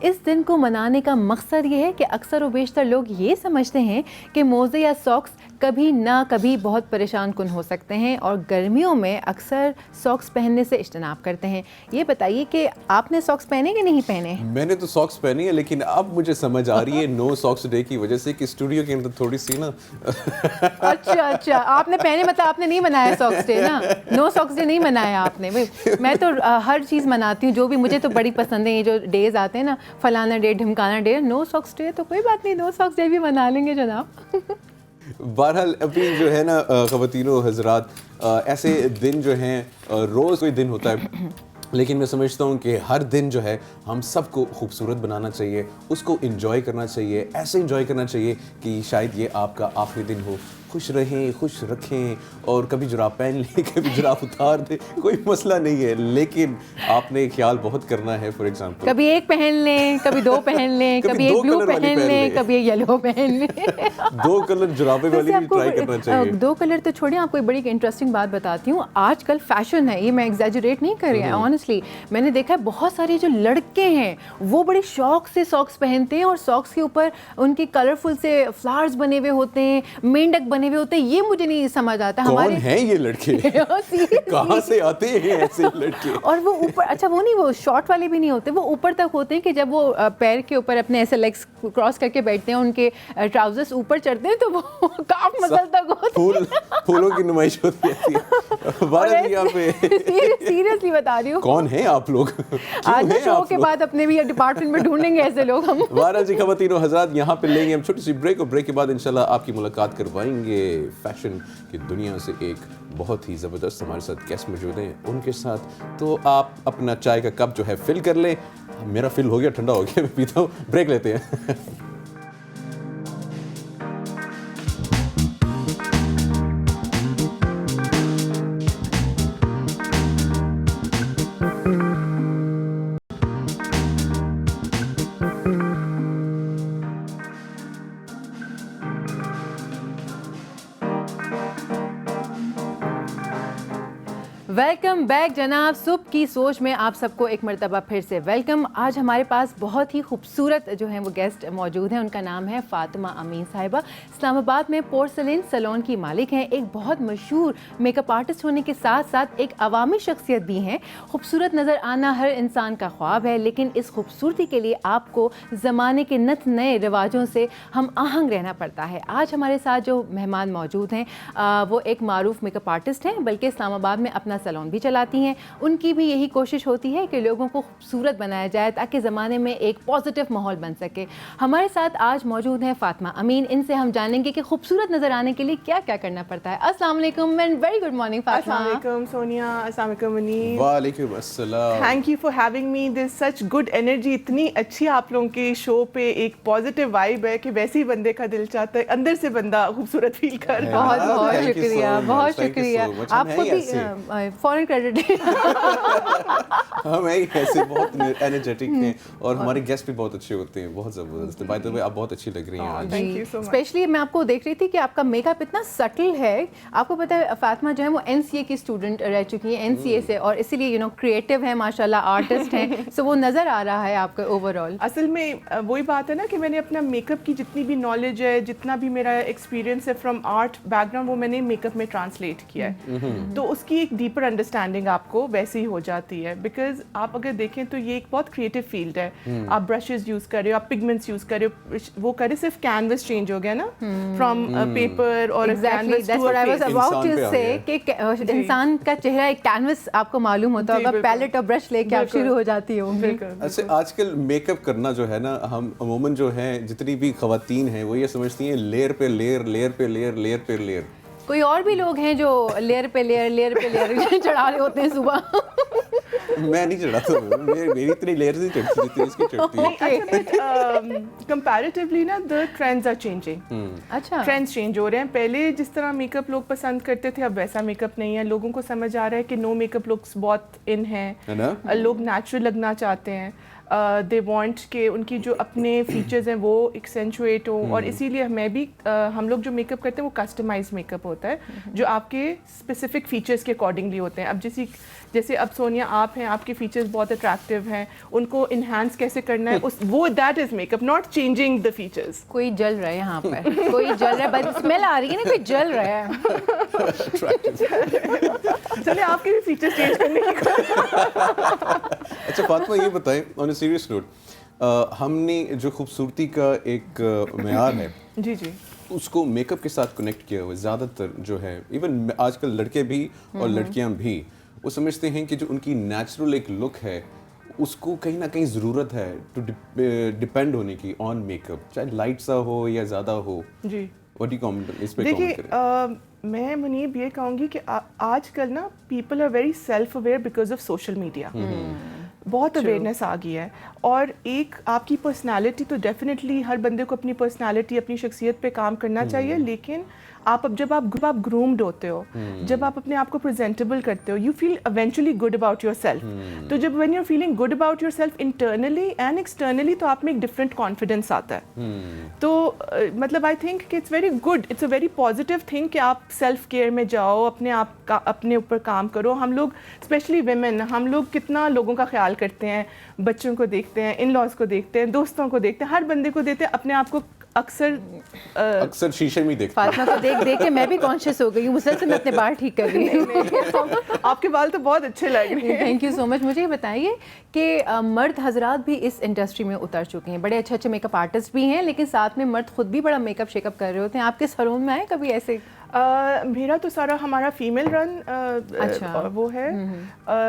[SPEAKER 2] اس دن کو منانے کا مقصد یہ ہے کہ اکثر و بیشتر لوگ یہ سمجھتے ہیں کہ موزے یا ساکس کبھی نہ کبھی بہت پریشان کن ہو سکتے ہیں اور گرمیوں میں اکثر ساکس پہننے سے اجتناب کرتے ہیں. یہ بتائیے کہ آپ نے ساکس پہنے کہ نہیں پہنے؟
[SPEAKER 1] میں نے تو ساکس پہنی ہے, لیکن اب مجھے سمجھ آ رہی ہے نو ساکس ڈے کی وجہ سے کہ اسٹوڈیو کے اندر تھوڑی سی نا
[SPEAKER 2] اچھا آپ نے پہنے, مطلب آپ نے نہیں منایا ساکس ڈے نا, نو ساکس ڈے نہیں منایا آپ نے. میں تو ہر چیز مناتی ہوں جو بھی مجھے تو بڑی پسند ہے. یہ جو ڈیز آتے ہیں نا, فلانا ڈے, ڈھمکانا ڈے, نو ساکس ڈے, تو کوئی بات نہیں, نو ساکس ڈے بھی منا لیں گے جناب.
[SPEAKER 1] بہرحال ابھی جو ہے نا خواتین و حضرات, ایسے دن جو ہیں روز کوئی دن ہوتا ہے, لیکن میں سمجھتا ہوں کہ ہر دن جو ہے ہم سب کو خوبصورت بنانا چاہیے, اس کو انجوائے کرنا چاہیے, ایسے انجوائے کرنا چاہیے کہ شاید یہ آپ کا آخری دن ہو. خوش رہیں, خوش رکھیں, اور کبھی جراب پہن لیں, کبھی جراب اتار دیں, کوئی مسئلہ نہیں ہے, لیکن آپ نے خیال بہت کرنا ہے. فار ایگزامپل
[SPEAKER 2] کبھی ایک پہن لیں, کبھی دو پہن لیں, کبھی ایک بلو پہن لیں, کبھی ایک یلو پہن لیں.
[SPEAKER 1] 2 کلر جرابیں والی بھی ٹرائی کرنا چاہیے.
[SPEAKER 2] 2 کلر تو چھوڑیں, آپ کو ایک بڑی انٹرسٹنگ بات بتاتی ہوں. آج کل فیشن ہے, یہ میں ایگزیجریٹ نہیں کر رہی ہوں, آنیسٹلی میں نے دیکھا ہے بہت سارے جو لڑکے ہیں وہ بڑے شوق سے ساکس پہنتے ہیں, اور ساکس کے اوپر ان کی کلرفل سے فلاورز بنے ہوئے ہوتے ہیں, مینڈک بنے ہوئے ہوتے ہیں. یہ مجھے نہیں سمجھ آتا.
[SPEAKER 1] کون ہیں یہ لڑکے, کہاں سے آتے ہیں ایسے لڑکے؟
[SPEAKER 2] اور وہ اوپر, اچھا وہ نہیں, وہ شارٹ والے بھی نہیں ہوتے, وہ اوپر تک ہوتے ہیں کہ جب وہ پیر کے اوپر اپنے ایسے لیگس کراس کر کے بیٹھتے ہیں, ان کے ٹراؤزرز اوپر چڑھتے ہیں تو وہ کاف مسل تک ہوتے ہیں,
[SPEAKER 1] پھولوں کی نمائش ہوتی ہے.
[SPEAKER 2] سیریسلی بتا رہی ہوں.
[SPEAKER 1] کون ہیں آپ لوگ؟
[SPEAKER 2] آج شو کے بعد اپنے بھی ڈپارٹمنٹ میں ڈھونڈیں گے ایسے لوگ ہم.
[SPEAKER 1] بہرحال جی خواتین و حضرات, یہاں پہ لیں گے ہم چھوٹی سی بریک, اور بریک کے بعد انشاءاللہ آپ کی ملاقات کروائیں گے فیشن کی دنیا سے ایک بہت ہی زبردست ہمارے ساتھ گیسٹ موجود ہیں, ان کے ساتھ. تو آپ اپنا چائے کا کپ جو ہے فل کر لیں. میرا فل ہو گیا, ٹھنڈا ہو گیا, میں پیتا ہوں. بریک لیتے ہیں.
[SPEAKER 2] ویلکم بیک جناب. صبح کی سوچ میں آپ سب کو ایک مرتبہ پھر سے ویلکم. آج ہمارے پاس بہت ہی خوبصورت جو ہیں وہ گیسٹ موجود ہیں. ان کا نام ہے فاطمہ امین صاحبہ. اسلام آباد میں پورسلین سیلون کی مالک ہیں. ایک بہت مشہور میک اپ آرٹسٹ ہونے کے ساتھ ساتھ ایک عوامی شخصیت بھی ہیں. خوبصورت نظر آنا ہر انسان کا خواب ہے, لیکن اس خوبصورتی کے لیے آپ کو زمانے کے نت نئے رواجوں سے ہم آہنگ رہنا پڑتا ہے. آج ہمارے ساتھ جو مہمان موجود ہیں وہ ایک معروف میک اپ آرٹسٹ ہیں, بلکہ اسلام آباد میں اپنا سیلون بھی چلاتی ہیں. ان کی بھی یہی کوشش ہوتی ہے کہ لوگوں کو خوبصورت بنایا جائے تاکہ زمانے میں ایک پازیٹیو ماحول بن سکے. ہمارے ساتھ آج موجود ہیں فاطمہ امین. ان سے ہم جانیں گے کہ خوبصورت نظر آنے کے لیے کیا کیا کرنا پڑتا ہے. السلام علیکم and very good morning Fatima.
[SPEAKER 6] السلام علیکم سونیا. السلام علیکم منیر.
[SPEAKER 1] وعلیکم السلام.
[SPEAKER 6] Thank you for having me. This such good energy. اتنی اچھی آپ لوگوں کے شو پہ ایک پازیٹیو وائب ہے کہ ویسے ہی بندے کا دل چاہتا ہے اندر سے بندہ خوبصورت فیل کر رہا ہے.
[SPEAKER 2] بہت بہت شکریہ, بہت شکریہ. آپ کو بھی فوراً کریڈٹ.
[SPEAKER 1] ہم ایسے بہت انرجیٹک ہیں اور ہمارے گیسٹ بھی بہت اچھے ہوتے ہیں, بہت زبردست. بائی دا وے آپ بہت اچھی لگ رہی ہیں آج.
[SPEAKER 2] اسپیشلی میں آپ کو دیکھ رہی تھی کہ آپ کا میک اپ اتنا سٹل ہے. آپ کو پتہ ہے فاطمہ جو ہے وہ NCA کی اسٹوڈنٹ رہ چکی ہیں, NCA سے, اور اسی لیے کریٹو ہے ماشاءاللہ, آرٹسٹ ہیں. سو وہ نظر آ رہا ہے آپ کا اوور آل.
[SPEAKER 6] اصل میں وہی بات ہے نا کہ میں نے اپنا میک اپ کی جتنی بھی نالج ہے, جتنا بھی میرا ایکسپیرینس ہے فرام آرٹ بیک گراؤنڈ, وہ میں نے میک اپ میں ٹرانسلیٹ کیا ہے. تو اس کی ایک ڈیپر انڈرسٹینڈنگ آپ کو ویسے ہی ہو جاتی ہے. بیکاز آپ اگر دیکھیں تو یہ ایک بہت کریٹو فیلڈ ہے. آپ برشز یوز کر رہے ہو, آپ پگمنٹس یوز کر رہے ہو, وہ کرے صرف کینوس چینج ہو گیا نا فرام پیپر اور
[SPEAKER 2] انسان کا چہرہ ایک کینوس آپ کو معلوم ہوتا ہوگا, پیلٹ اور برش لے کے آپ شروع ہو جاتی ہوں.
[SPEAKER 1] اچھا, آج کل میک اپ کرنا جو ہے نا, ہم عموماً جو ہیں جتنی بھی خواتین ہیں وہ یہ سمجھتی ہیں لیئر پہ لیئر, لیئر پہ لیئر, لیئر پہ لیئر.
[SPEAKER 2] کوئی اور بھی لوگ ہیں جو لیئر پہ لیئر, لیئر پہ لیئر چڑھا رہے ہوتے ہیں صبح.
[SPEAKER 1] میں نہیں چڑھاتا, میری اتنی لیئر نہیں چڑھتی جتنی اس کی چڑھتی ہے.
[SPEAKER 6] کمپیریٹیولی نا the trends are changing.
[SPEAKER 2] اچھا,
[SPEAKER 6] ٹرینڈس چینج ہو رہے ہیں. پہلے جس طرح میک اپ لوگ پسند کرتے تھے اب ویسا میک اپ نہیں ہے. لوگوں کو سمجھ آ رہا ہے کہ نو میک اپ لکس بہت ان ہیں, لوگ نیچرل لگنا چاہتے ہیں. دے وانٹ کہ ان کی جو اپنے فیچرز ہیں وہ ایکسینچویٹ ہوں, اور اسی لیے میں بھی ہم لوگ جو میک اپ کرتے ہیں وہ کسٹمائز میک اپ ہوتا ہے جو آپ کے اسپیسیفک فیچرز کے اکارڈنگلی ہوتے ہیں. اب جیسے اب سونیا آپ ہیں, آپ کے فیچرز بہت اٹریکٹیو ہیں, ان کو انہینس کیسے کرنا ہے وہ that is make up, not changing the features.
[SPEAKER 2] کوئی جل رہا ہے یہاں پر, کوئی جل رہا ہے, بس اسمیل آ رہی ہے نا, کوئی جل رہا ہے.
[SPEAKER 6] چلے آپ کے بھی فیچرز چینج کرنے کی.
[SPEAKER 1] اچھا فاطمہ یہ بتائیں آن اے سیریس نوٹ, ہم نے جو خوبصورتی کا ایک معیار ہے
[SPEAKER 6] جی جی
[SPEAKER 1] اس کو میک اپ کے ساتھ کنیکٹ کیا ہوا ہے. زیادہ تر جو ہے ایون آج کل لڑکے بھی اور لڑکیاں بھی وہ سمجھتے ہیں کہ جو ان کی نیچرل ایک لک ہے اس کو کہیں نہ کہیں ضرورت ہے ٹو ڈپینڈ ہونے کی آن میک اپ, چاہے لائٹ سا ہو یا زیادہ ہو.
[SPEAKER 6] جی
[SPEAKER 1] واٹ ڈو یو کمنٹ اس پہ؟
[SPEAKER 6] دیکھیے میں منیب یہ کہوں گی کہ آج کل نا people are very self aware because of social media. بہت اویئرنیس آ گئی ہے, اور ایک آپ کی پرسنالٹی تو ڈیفینیٹلی ہر بندے کو اپنی پرسنالٹی اپنی شخصیت پہ کام کرنا چاہیے, لیکن جب آپ گرومڈ ہوتے ہو, جب آپ اپنے آپ کو پریزنٹیبل کرتے ہو, you feel eventually good about yourself. تو جب when you are feeling good about yourself internally and externally تو آپ میں ایک ڈفرینٹ کانفیڈینس آتا ہے. تو مطلب آئی تھنک کہ it's very good, it's a very positive thing کہ آپ سیلف کیئر میں جاؤ, اپنے آپ کا اپنے اوپر کام کرو. ہم لوگ اسپیشلی ویمن, ہم لوگ کتنا لوگوں کا خیال کرتے ہیں, بچوں کو دیکھتے ہیں, ان لاز کو دیکھتے ہیں, دوستوں کو دیکھتے ہیں, ہر بندے کو دیکھتے ہیں, اپنے آپ کو اکثر
[SPEAKER 1] شیشے میں دیکھتے ہیں.
[SPEAKER 2] فاطمہ کو دیکھ کے میں بھی کانشیس ہو گئی ہوں, مسلسل میں اپنے بال ٹھیک کر رہی ہوں.
[SPEAKER 6] آپ کے بال تو بہت اچھے لگ رہے ہیں.
[SPEAKER 2] تھینک یو سو مچ. مجھے یہ بتائیے کہ مرد حضرات بھی اس انڈسٹری میں اتر چکے ہیں, بڑے اچھے میک اپ آرٹسٹ بھی ہیں, لیکن ساتھ میں مرد خود بھی بڑا میک اپ شیک اپ کر رہے ہوتے ہیں. آپ کے سیلون میں آئے کبھی ایسے؟
[SPEAKER 6] میرا تو سارا ہمارا فیمیل رن وہ ہے,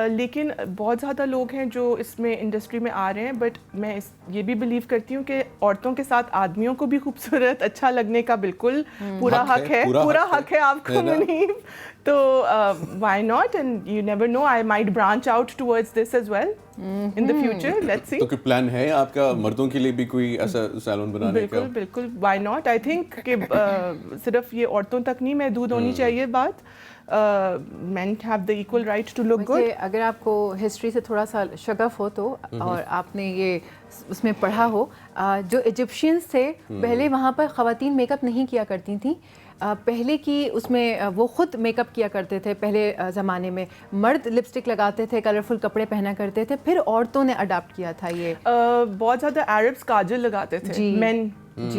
[SPEAKER 6] لیکن بہت زیادہ لوگ ہیں جو اس میں انڈسٹری میں آ رہے ہیں. بٹ میں یہ بھی بلیو کرتی ہوں کہ عورتوں کے ساتھ آدمیوں کو بھی خوبصورت اچھا لگنے کا بالکل پورا حق ہے, پورا حق ہے آپ کو منیب. تو why not, and you never know, I might branch out towards this as well in the future. Let's see.
[SPEAKER 1] تو کوئی پلان ہے آپ کا مردوں کے لیے بھی کوئی ایسا سیلون بنانے کا؟
[SPEAKER 6] بالکل why not. I think کہ صرف یہ عورتوں تک نہیں محدود ہونی چاہیے بات, men have the equal right to look good.
[SPEAKER 2] اگر آپ کو ہسٹری سے تھوڑا سا شغف ہو تو, اور آپ نے یہ اس میں پڑھا ہو, جو ایجپشینز تھے پہلے وہاں پر خواتین میک اپ نہیں کیا کرتی تھیں, پہلے کی اس میں وہ خود میک اپ کیا کرتے تھے پہلے زمانے میں, مرد لپسٹک لگاتے تھے, کلرفل کپڑے پہنا کرتے تھے, پھر عورتوں نے اڈاپٹ کیا تھا یہ.
[SPEAKER 6] بہت زیادہ عربس کاجل لگاتے تھے, مین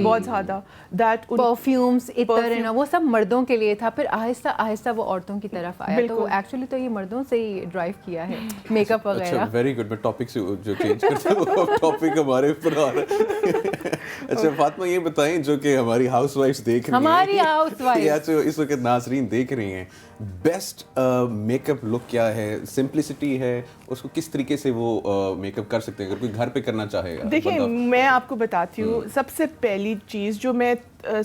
[SPEAKER 6] بہت زیادہ, دیٹ
[SPEAKER 2] پرفیومز, عطر, وہ سب مردوں کے لیے تھا, پھر آہستہ آہستہ وہ عورتوں کی طرف آیا. تو ایکچولی تو یہ مردوں سے ہی ڈرائیو کیا ہے میک اپ وغیرہ.
[SPEAKER 1] Very good. میں ٹاپک سے جو چینج کرتا ہوں, ٹاپک ہمارے اوپر آ رہا ہے. اچھا فاطمہ یہ بتائیں, جو کہ ہماری ہاؤس وائفس دیکھ رہی ہیں,
[SPEAKER 2] ہماری ہاؤس وائف
[SPEAKER 1] اس وقت ناظرین دیکھ رہی ہیں, بیسٹ میک اپ لک کیا ہے؟ سمپلسٹی ہے, اس کو کس طریقے سے وہ میک اپ کر سکتے ہیں اگر کوئی گھر پہ کرنا چاہے گا؟
[SPEAKER 6] دیکھیں میں آپ کو بتاتی ہوں, سب سے پہلی چیز جو میں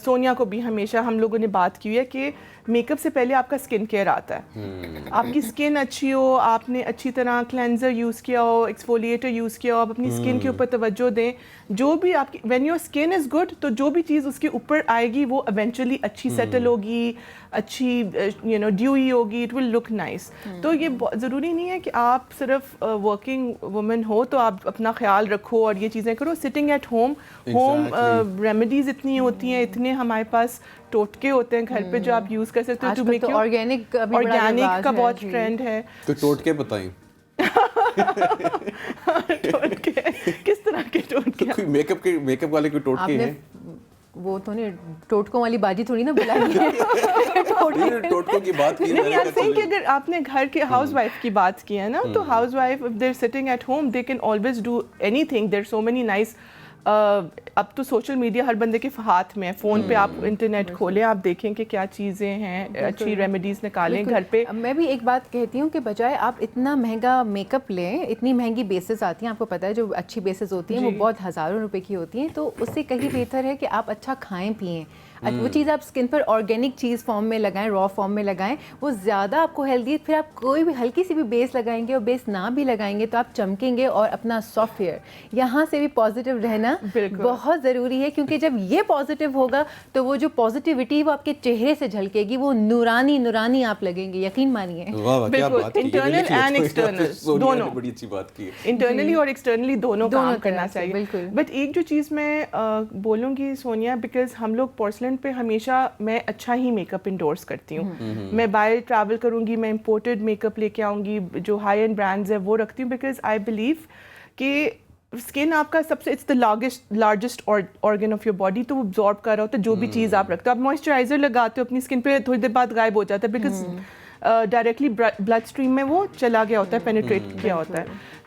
[SPEAKER 6] سونیا کو بھی ہمیشہ ہم لوگوں نے بات کی ہے کہ میک اپ سے پہلے آپ کا اسکن کیئر آتا ہے. آپ کی اسکن اچھی ہو, آپ نے اچھی طرح کلینزر یوز کیا ہو, ایکسفولیٹر یوز کیا ہو, آپ اپنی اسکن کے اوپر توجہ دیں. جو بھی آپ کی when your skin is good, تو جو بھی چیز اس کے اوپر آئے گی وہ ایونچولی اچھی سیٹل ہوگی, اچھی ڈیوئی ہوگی, اٹ ول لک نائس. تو یہ ضروری نہیں ہے کہ آپ صرف ورکنگ وومن ہو تو آپ اپنا خیال رکھو اور یہ چیزیں کرو. سٹنگ ایٹ ہوم ریمیڈیز اتنی ہوتی ہیں, اتنے ہمارے پاس ٹوٹکے ہوتے ہیں گھر پہ جو آپ یوز کر سکتے ہو.
[SPEAKER 2] تو آرگینک
[SPEAKER 6] کا بہت ٹرینڈ ہے.
[SPEAKER 1] تو ٹوٹکے بتائیں
[SPEAKER 6] کس طرح کے ٹوٹکے؟
[SPEAKER 1] میک اپ والے کوئی ٹوٹکے ہیں؟
[SPEAKER 2] وہ تو نہیں, ٹوٹکوں والی باجی تھوڑی نا بلائی ہے.
[SPEAKER 1] ٹوٹکوں کی بات کی
[SPEAKER 6] نہیں, آپ صحیح کہ اگر آپ نے گھر کے ہاؤس وائف کی بات کی ہے نا, تو house wife if they're sitting at home they can always do anything. There are so many nice اب تو سوشل میڈیا ہر بندے کے ہاتھ میں ہے, فون پہ آپ انٹرنیٹ کھولیں, آپ دیکھیں کہ کیا چیزیں ہیں, اچھی ریمیڈیز نکالیں گھر پہ.
[SPEAKER 2] میں بھی ایک بات کہتی ہوں کہ بجائے آپ اتنا مہنگا میک اپ لیں, اتنی مہنگی بیسز آتی ہیں, آپ کو پتہ ہے جو اچھی بیسز ہوتی ہیں وہ بہت ہزاروں روپے کی ہوتی ہیں, تو اس سے کہیں بہتر ہے کہ آپ اچھا کھائیں پئیں. وہ چیز آپ اسکن پر آرگینک چیز فارم میں لگائیں, را فارم میں لگائیں, وہ زیادہ آپ کو ہیلدی ہے. پھر آپ کوئی بھی ہلکی سی بھی بیس لگائیں گے اور بیس نہ بھی لگائیں گے تو آپ چمکیں گے. اور اپنا سافٹ ویئر یہاں سے بھی پازیٹیو رہنا بہت ضروری ہے, کیونکہ جب یہ پازیٹیو ہوگا تو وہ جو پازیٹیوٹی وہ آپ کے چہرے سے جھلکے گی, وہ نورانی آپ لگیں گے, یقین مانیے.
[SPEAKER 6] بالکل, انٹرنل اینڈ ایکسٹرنل دونوں,
[SPEAKER 1] بڑی اچھی بات کی,
[SPEAKER 6] انٹرنلی اور ایکسٹرنلی دونوں کام کرنا چاہیے.
[SPEAKER 2] بالکل.
[SPEAKER 6] بٹ ایک جو چیز میں بولوں گی سونیا, بیکاز ہم لوگ پورسلن پہ ہمیشہ میں اچھا ہی میک اپ انڈورس کرتی ہوں. میں باہر ٹریول کروں گی, میں امپورٹڈ میک اپ لے کے آؤں گی, جو ہائی اینڈ برانڈز ہے وہ رکھتی ہوں, بیکاز آئی بلیو کہ اسکن آپ کا سب سے it's the largest organ of your body, تو وہ ابزارب کر رہا ہوتا ہے جو بھی چیز آپ رکھتے ہو. آپ موئسچرائزر لگاتے ہو اپنی اسکن پہ, تھوڑی دیر بعد غائب ہو جاتا ہے, بیکاز ڈائریکٹلی بلڈ اسٹریم میں وہ چلا گیا ہوتا ہے, پینیٹریٹ کیا ہوتا ہے.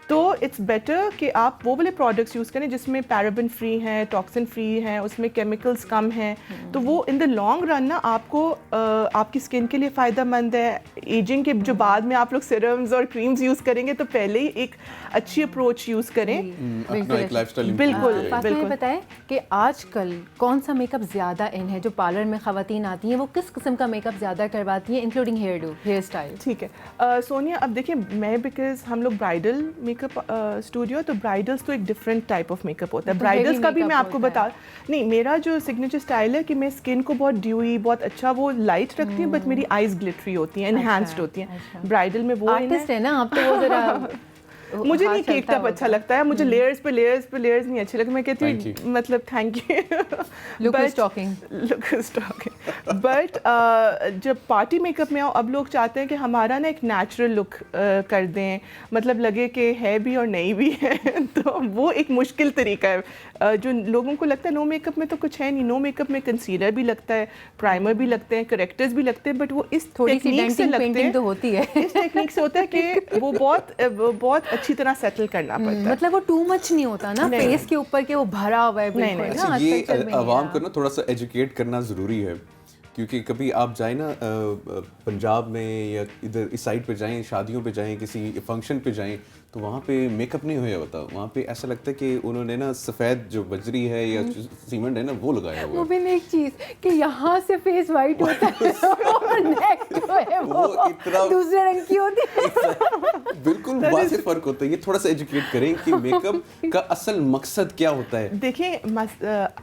[SPEAKER 6] تو اٹس بیٹر کہ آپ وہ والے پروڈکٹس یوز کریں جس میں پیرابن فری ہیں, ٹاکسن فری ہیں, اس میں کیمیکلز کم ہیں, تو وہ ان دا لانگ رن نا آپ کو آپ کی اسکن کے لیے فائدہ مند ہے. ایجنگ کے جو بعد میں آپ لوگ سیرمز اور کریمز یوز کریں گے تو پہلے ہی ایک اچھی اپروچ یوز کریں.
[SPEAKER 2] بالکل. فاطمہ بتائیں کہ آج کل کون سا میک اپ زیادہ ان ہے, جو پارلر میں خواتین آتی ہیں وہ کس قسم کا میک اپ زیادہ کرواتی ہیں, انکلوڈنگ ہیئر اسٹائل؟
[SPEAKER 6] ٹھیک ہے سونیا, اب دیکھیں میں بیکاز ہم لوگ برائڈل میک اپ اسٹوڈیو, تو برائڈلس تو ایک different type of make up ہوتا ہے. برائڈلس کا بھی میں آپ کو بتا نہیں, میرا جو سگنیچر اسٹائل ہے کہ میں اسکن کو بہت ڈیوئی, بہت اچھا وہ لائٹ رکھتی ہوں, بٹ میری آئیز گلٹری ہوتی ہیں, انہینسڈ ہوتی ہیں. برائڈل میں وہ
[SPEAKER 2] آرٹسٹ ہے نا آپ, تو وہ ذرا
[SPEAKER 6] مجھے نہیں کیک ٹاپ اچھا لگتا ہے, مجھے لیئرز پہ لیئرز نہیں اچھے لگتے. میں کہتی ہوں مطلب تھینک یو, بٹ جب پارٹی میک اپ میں آؤ, اب لوگ چاہتے ہیں کہ ہمارا نا ایک نیچرل لک کر دیں, مطلب لگے کہ ہے بھی اور نہیں بھی ہے. تو وہ ایک مشکل طریقہ ہے. جو لوگوں کو لگتا ہے نو میک اپ میں تو کچھ ہے نہیں, نو میک اپ میں کنسیلر بھی لگتا ہے, پرائمر بھی لگتے ہیں, کریکٹرز بھی لگتے ہیں, بٹ وہ اس ٹیکنیک سے لگتے ہیں,
[SPEAKER 2] ہوتی ہے
[SPEAKER 6] اس ٹیکنیک سے ہوتا ہے کہ وہ بہت اچھی طرح سیٹل کرنا پڑتا ہے.
[SPEAKER 2] مطلب وہ ٹو مچ نہیں ہوتا نا فیس کے اوپر کہ وہ بھرا ہوا ہے.
[SPEAKER 1] بالکل. یہ عوام کو نا تھوڑا سا ایجوکیٹ کرنا ضروری ہے, کیونکہ کبھی آپ جائیں نا پنجاب میں یا ادھر اس سائڈ پہ جائیں, شادیوں پہ جائیں, کسی فنکشن پہ جائیں, تو وہاں پہ میک اپ نہیں ہوا ہوتا. وہاں پہ ایسا لگتا ہے کہ انہوں نے نا سفید جو بجری ہے یا سیمنٹ ہے نا وہ لگایا ہوا ہے.
[SPEAKER 2] وہ بھی ایک چیز کہ یہاں سے فیس وائٹ ہوتا ہے اور نیک جو ہے وہ دوسرے رنگ کی ہوتی ہے.
[SPEAKER 1] بالکل واضح فرق ہوتا ہے. یہ تھوڑا سا ایجوکیٹ کریں کہ میک اپ کا اصل مقصد کیا ہوتا ہے.
[SPEAKER 6] دیکھیں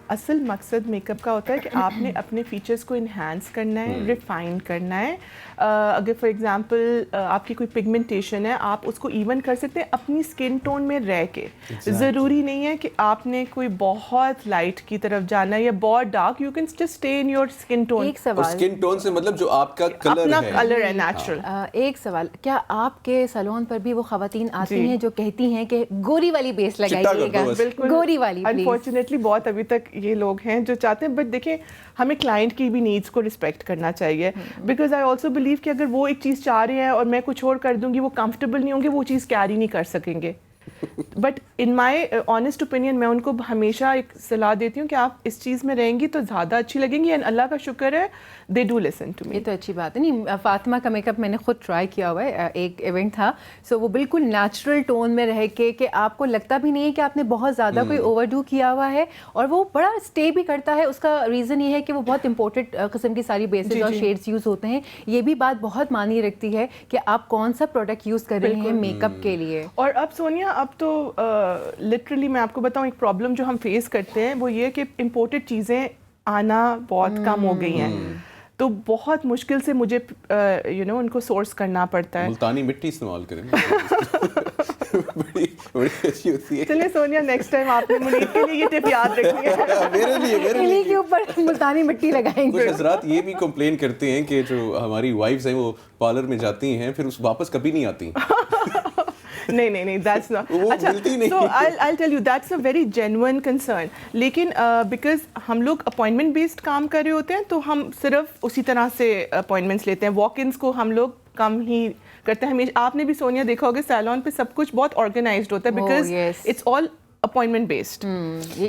[SPEAKER 6] اصل مقصد میک اپ کا ہوتا ہے کہ آپ نے اپنے فیچرز کو انہینس کرنا ہے, ریفائن کرنا ہے. اگر فار ایگزامپل آپ کی کوئی پگمنٹیشن ہے, آپ اس کو ایون کر سکتے ہیں. ہیں اپنی سکن ٹون میں رہ کے. ضروری نہیں ہے کہ آپ نے کوئی بہت لائٹ کی طرف جانا ہے یا بہت dark. You can just stay in your سکن ٹون.
[SPEAKER 2] ایک سوال,
[SPEAKER 1] سکن ٹون سے مطلب جو آپ کا کلر ہے,
[SPEAKER 6] اپنا کلر ہے نیچرل.
[SPEAKER 2] ایک سوال, کیا آپ کے سیلون پر بھی وہ خواتین آتی ہیں جو کہتی ہیں کہ گوری والی بیس لگائیے گا؟
[SPEAKER 6] بالکل,
[SPEAKER 2] گوری والی.
[SPEAKER 6] انفارچونیٹلی بہت ابھی تک یہ لوگ ہیں جو چاہتے ہیں, بٹ دیکھیں ہمیں کلائنٹ کی بھی نیڈس کو رسپیکٹ کرنا چاہیے, بیکاز آئی آلسو بلیو کہ اگر وہ ایک چیز چاہ رہے ہیں اور میں کچھ اور کر دوں گی, وہ کمفرٹیبل نہیں ہوں گے, وہ چیز کیری نہیں کر سکیں گے. But in my honest opinion میں ان کو ہمیشہ ایک صلاح دیتی ہوں کہ آپ اس چیز میں رہیں گی تو زیادہ اچھی لگیں گی, اینڈ اللہ کا شکر ہے they do listen to me.
[SPEAKER 2] یہ تو اچھی بات ہے. نہیں, فاطمہ کا میک اپ میں نے خود ٹرائی کیا ہوا ہے, ایک ایونٹ تھا, سو وہ بالکل نیچرل ٹون میں رہ کے کہ آپ کو لگتا بھی نہیں ہے کہ آپ نے بہت زیادہ کوئی اوور ڈو کیا ہوا ہے, اور وہ بڑا اسٹے بھی کرتا ہے. اس کا ریزن یہ ہے کہ وہ بہت امپورٹنٹ قسم کی ساری بیسز اور شیڈس یوز ہوتے ہیں. یہ بھی بات بہت معنی رکھتی ہے کہ آپ کون سا پروڈکٹ یوز کر رہے ہیں میک اپ کے لیے.
[SPEAKER 6] اور اب سونیا, اب تو لٹرلی میں آپ کو بتاؤں, ایک پرابلم جو ہم فیس کرتے ہیں وہ یہ کہ امپورٹڈ چیزیں آنا بہت کم ہو گئی ہیں, تو بہت مشکل سے مجھے ان کو سورس کرنا پڑتا ہے.
[SPEAKER 1] ملتانی مٹی استعمال کریں, بڑی اچھی ہوتی ہے.
[SPEAKER 6] چلیں سونیا, نیکسٹ ٹائم آپ نے منیب کے لیے یہ ٹپ یاد رکھنی ہے.
[SPEAKER 1] میرے
[SPEAKER 2] لیے کے اوپر ملتانی مٹی لگائیں گے.
[SPEAKER 1] کچھ حضرات یہ بھی کمپلین کرتے ہیں کہ جو ہماری وائفز ہیں وہ پارلر میں جاتی ہیں پھر واپس کبھی نہیں آتی.
[SPEAKER 6] نہیں, that's not. اچھا, so I'll tell you that's a very genuine concern. لیکن بیکاز ہم لوگ اپوائنٹمنٹ بیسڈ کام کر رہے ہوتے ہیں, تو ہم صرف اسی طرح سے اپوائنٹمنٹس لیتے ہیں. واک انس کو ہم لوگ کم ہی کرتے ہیں. ہمیشہ آپ نے بھی سونیا دیکھا ہوگا سیلون پہ سب کچھ بہت آرگنائزڈ ہوتا ہے, because it's all appointment based.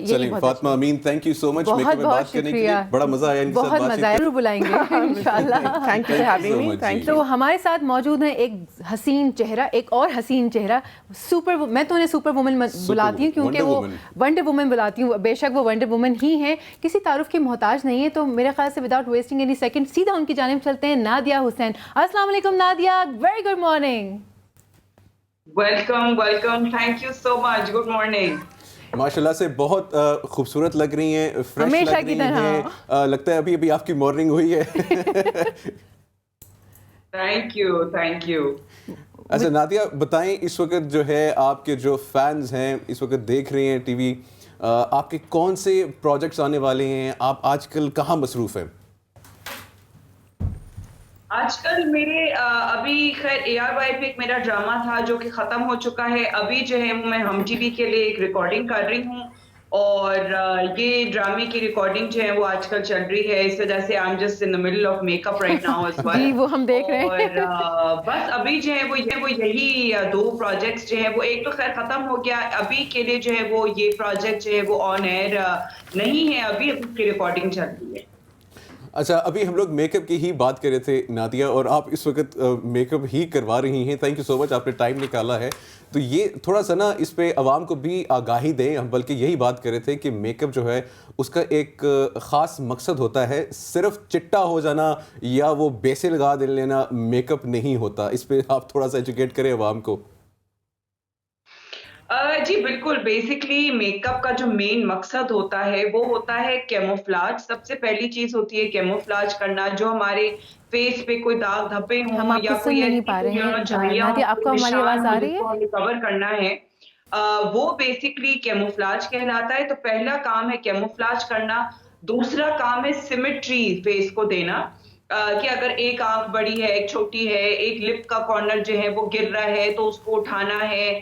[SPEAKER 1] چلیں Fatima Amin, thank you so much make up میں بات کرنے کے لیے. بڑا مزہ آیا ان کے ساتھ بات
[SPEAKER 2] بہت مزہ آیا, ضرور بلائیں گے انشاءاللہ.
[SPEAKER 6] Thank you for having me. Thank you.
[SPEAKER 2] تو ہمارے ساتھ موجود ہیں ایک حسین چہرہ, ایک اور حسین چہرہ, سپر, میں تو انہیں سپر وومن بلاتی ہوں کیونکہ وہ ونڈر وومن بلاتی ہوں. بے شک وہ ونڈر وومن ہی ہیں, کسی تعارف کے محتاج نہیں ہے. تو میرے خیال سے وداؤٹ ویسٹنگ اینی سیکنڈ سیدھا ان کی جانب چلتے ہیں. نادیہ حسین, السلام علیکم Nadia, very good morning.
[SPEAKER 7] Welcome, thank you so much, good morning.
[SPEAKER 1] ماشاءاللہ سے بہت خوبصورت لگ رہی ہیں, فریش
[SPEAKER 2] ہمیشہ
[SPEAKER 1] لگ
[SPEAKER 2] کی
[SPEAKER 1] رہی ہیں, لگتا ہے ابھی آپ کی مارننگ ہوئی ہے.
[SPEAKER 7] Thank you.
[SPEAKER 1] اچھا نادیہ بتائیں, اس وقت جو ہے آپ کے جو فینز ہیں اس وقت دیکھ رہے ہیں ٹی وی, آپ کے کون سے پروجیکٹس آنے والے ہیں, آپ آج کل کہاں مصروف ہیں؟
[SPEAKER 7] آج کل میرے ابھی خیر ARY پہ ایک میرا ڈرامہ تھا جو کہ ختم ہو چکا ہے. ابھی جو ہے میں ہم ٹی وی کے لیے ایک ریکارڈنگ کر رہی ہوں, اور یہ ڈرامے کی ریکارڈنگ جو ہے وہ آج کل چل رہی ہے, اس وجہ سے I'm just in the middle of makeup right now as well.
[SPEAKER 2] جی وہ ہم دیکھ رہے ہیں.
[SPEAKER 7] اور بس ابھی جو ہے وہ یہی 2 پروجیکٹس جو ہیں وہ, ایک تو خیر ختم ہو گیا, ابھی کے لیے جو ہے وہ یہ پروجیکٹ جو ہے وہ آن ایئر نہیں ہے, ابھی اس کی ریکارڈنگ چل رہی ہے.
[SPEAKER 1] اچھا, ابھی ہم لوگ میک اپ کی ہی بات کر رہے تھے نادیہ, اور آپ اس وقت میک اپ ہی کروا رہی ہیں. تھینک یو سو مچ, آپ نے ٹائم نکالا ہے. تو یہ تھوڑا سا نا اس پہ عوام کو بھی آگاہی دیں. ہم بلکہ یہی بات کر رہے تھے کہ میک اپ جو ہے اس کا ایک خاص مقصد ہوتا ہے, صرف چٹا ہو جانا یا وہ بیسے لگا دے لینا میک اپ نہیں ہوتا. اس پہ آپ تھوڑا سا ایجوکیٹ کریں عوام کو.
[SPEAKER 7] جی بالکل, بیسکلی میک اپ کا جو مین مقصد ہوتا ہے وہ ہوتا ہے کیموفلاج. سب سے پہلی چیز ہوتی ہے کیموفلاج کرنا, جو ہمارے فیس پہ کوئی داغ دھبے ہوں یا کوئی کور کرنا ہے, وہ بیسکلی کیموفلاج کہلاتا ہے. تو پہلا کام ہے کیموفلاج کرنا. دوسرا کام ہے سیمیٹری فیس کو دینا, کہ اگر ایک آنکھ بڑی ہے, ایک چھوٹی ہے, ایک لپ کا کارنر جو ہے وہ گر رہا ہے تو اس کو اٹھانا ہے,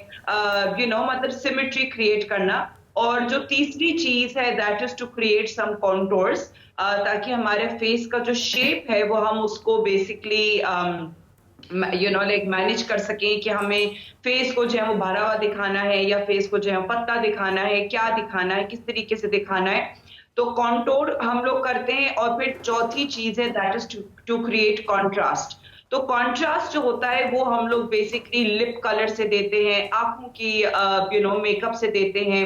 [SPEAKER 7] مطلب سیمیٹری کریٹ کرنا. اور جو تیسری چیز ہے that is to create some contours, تاکہ ہمارے فیس کا جو شیپ ہے وہ ہم اس کو بیسکلی مینیج کر سکیں, کہ ہمیں فیس کو جو ہے وہ بھرا ہوا دکھانا ہے یا فیس کو جو ہے پتلا دکھانا ہے, کیا دکھانا ہے, کس طریقے سے دکھانا ہے. تو کانٹور ہم لوگ کرتے ہیں. اور پھر چوتھی چیز ہے that is to create contrast. تو کانٹراسٹ جو ہوتا ہے وہ ہم لوگ بیسکلی لپ کلر سے دیتے ہیں, آنکھوں کی میک اپ سے دیتے ہیں,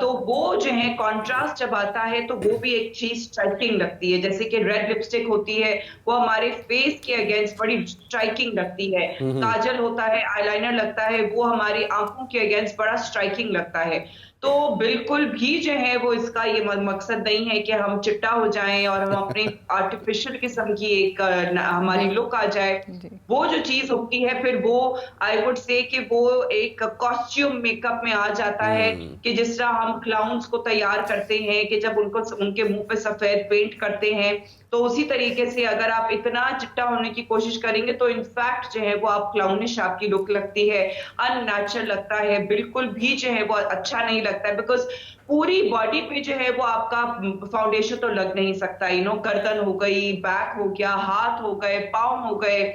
[SPEAKER 7] تو وہ جو ہے کانٹراسٹ جب آتا ہے تو وہ بھی ایک چیز اسٹرائکنگ لگتی ہے. جیسے کہ ریڈ لپسٹک ہوتی ہے وہ ہمارے فیس کے اگینسٹ بڑی اسٹرائکنگ لگتی ہے, کاجل ہوتا ہے, آئی لائنر لگتا ہے, وہ ہماری آنکھوں کے اگینسٹ بڑا اسٹرائکنگ لگتا ہے. تو بالکل بھی جو ہے وہ اس کا یہ مقصد نہیں ہے کہ ہم چٹا ہو جائیں اور ہم اپنی آرٹیفیشل قسم کی ایک ہماری لک آ جائے. وہ جو چیز ہوتی ہے پھر وہ آئی وڈ سے کہ وہ ایک کاسٹیوم میک اپ میں آ جاتا ہے کہ جس طرح ہم کلاؤنس کو تیار کرتے ہیں کہ جب ان کے منہ پہ سفید پینٹ کرتے ہیں, تو اسی طریقے سے اگر آپ اتنا چٹا ہونے کی کوشش کریں گے تو انفیکٹ جو ہے وہ آپ کلاؤنش آپ کی لک لگتی ہے, ان نیچرل لگتا ہے, بالکل بھی جو ہے وہ اچھا نہیں لگتا ہے. بیکاز پوری باڈی پہ جو ہے وہ آپ کا فاؤنڈیشن تو لگ نہیں سکتا, گردن ہو گئی, بیک ہو گیا, ہاتھ ہو گئے, پاؤں ہو گئے,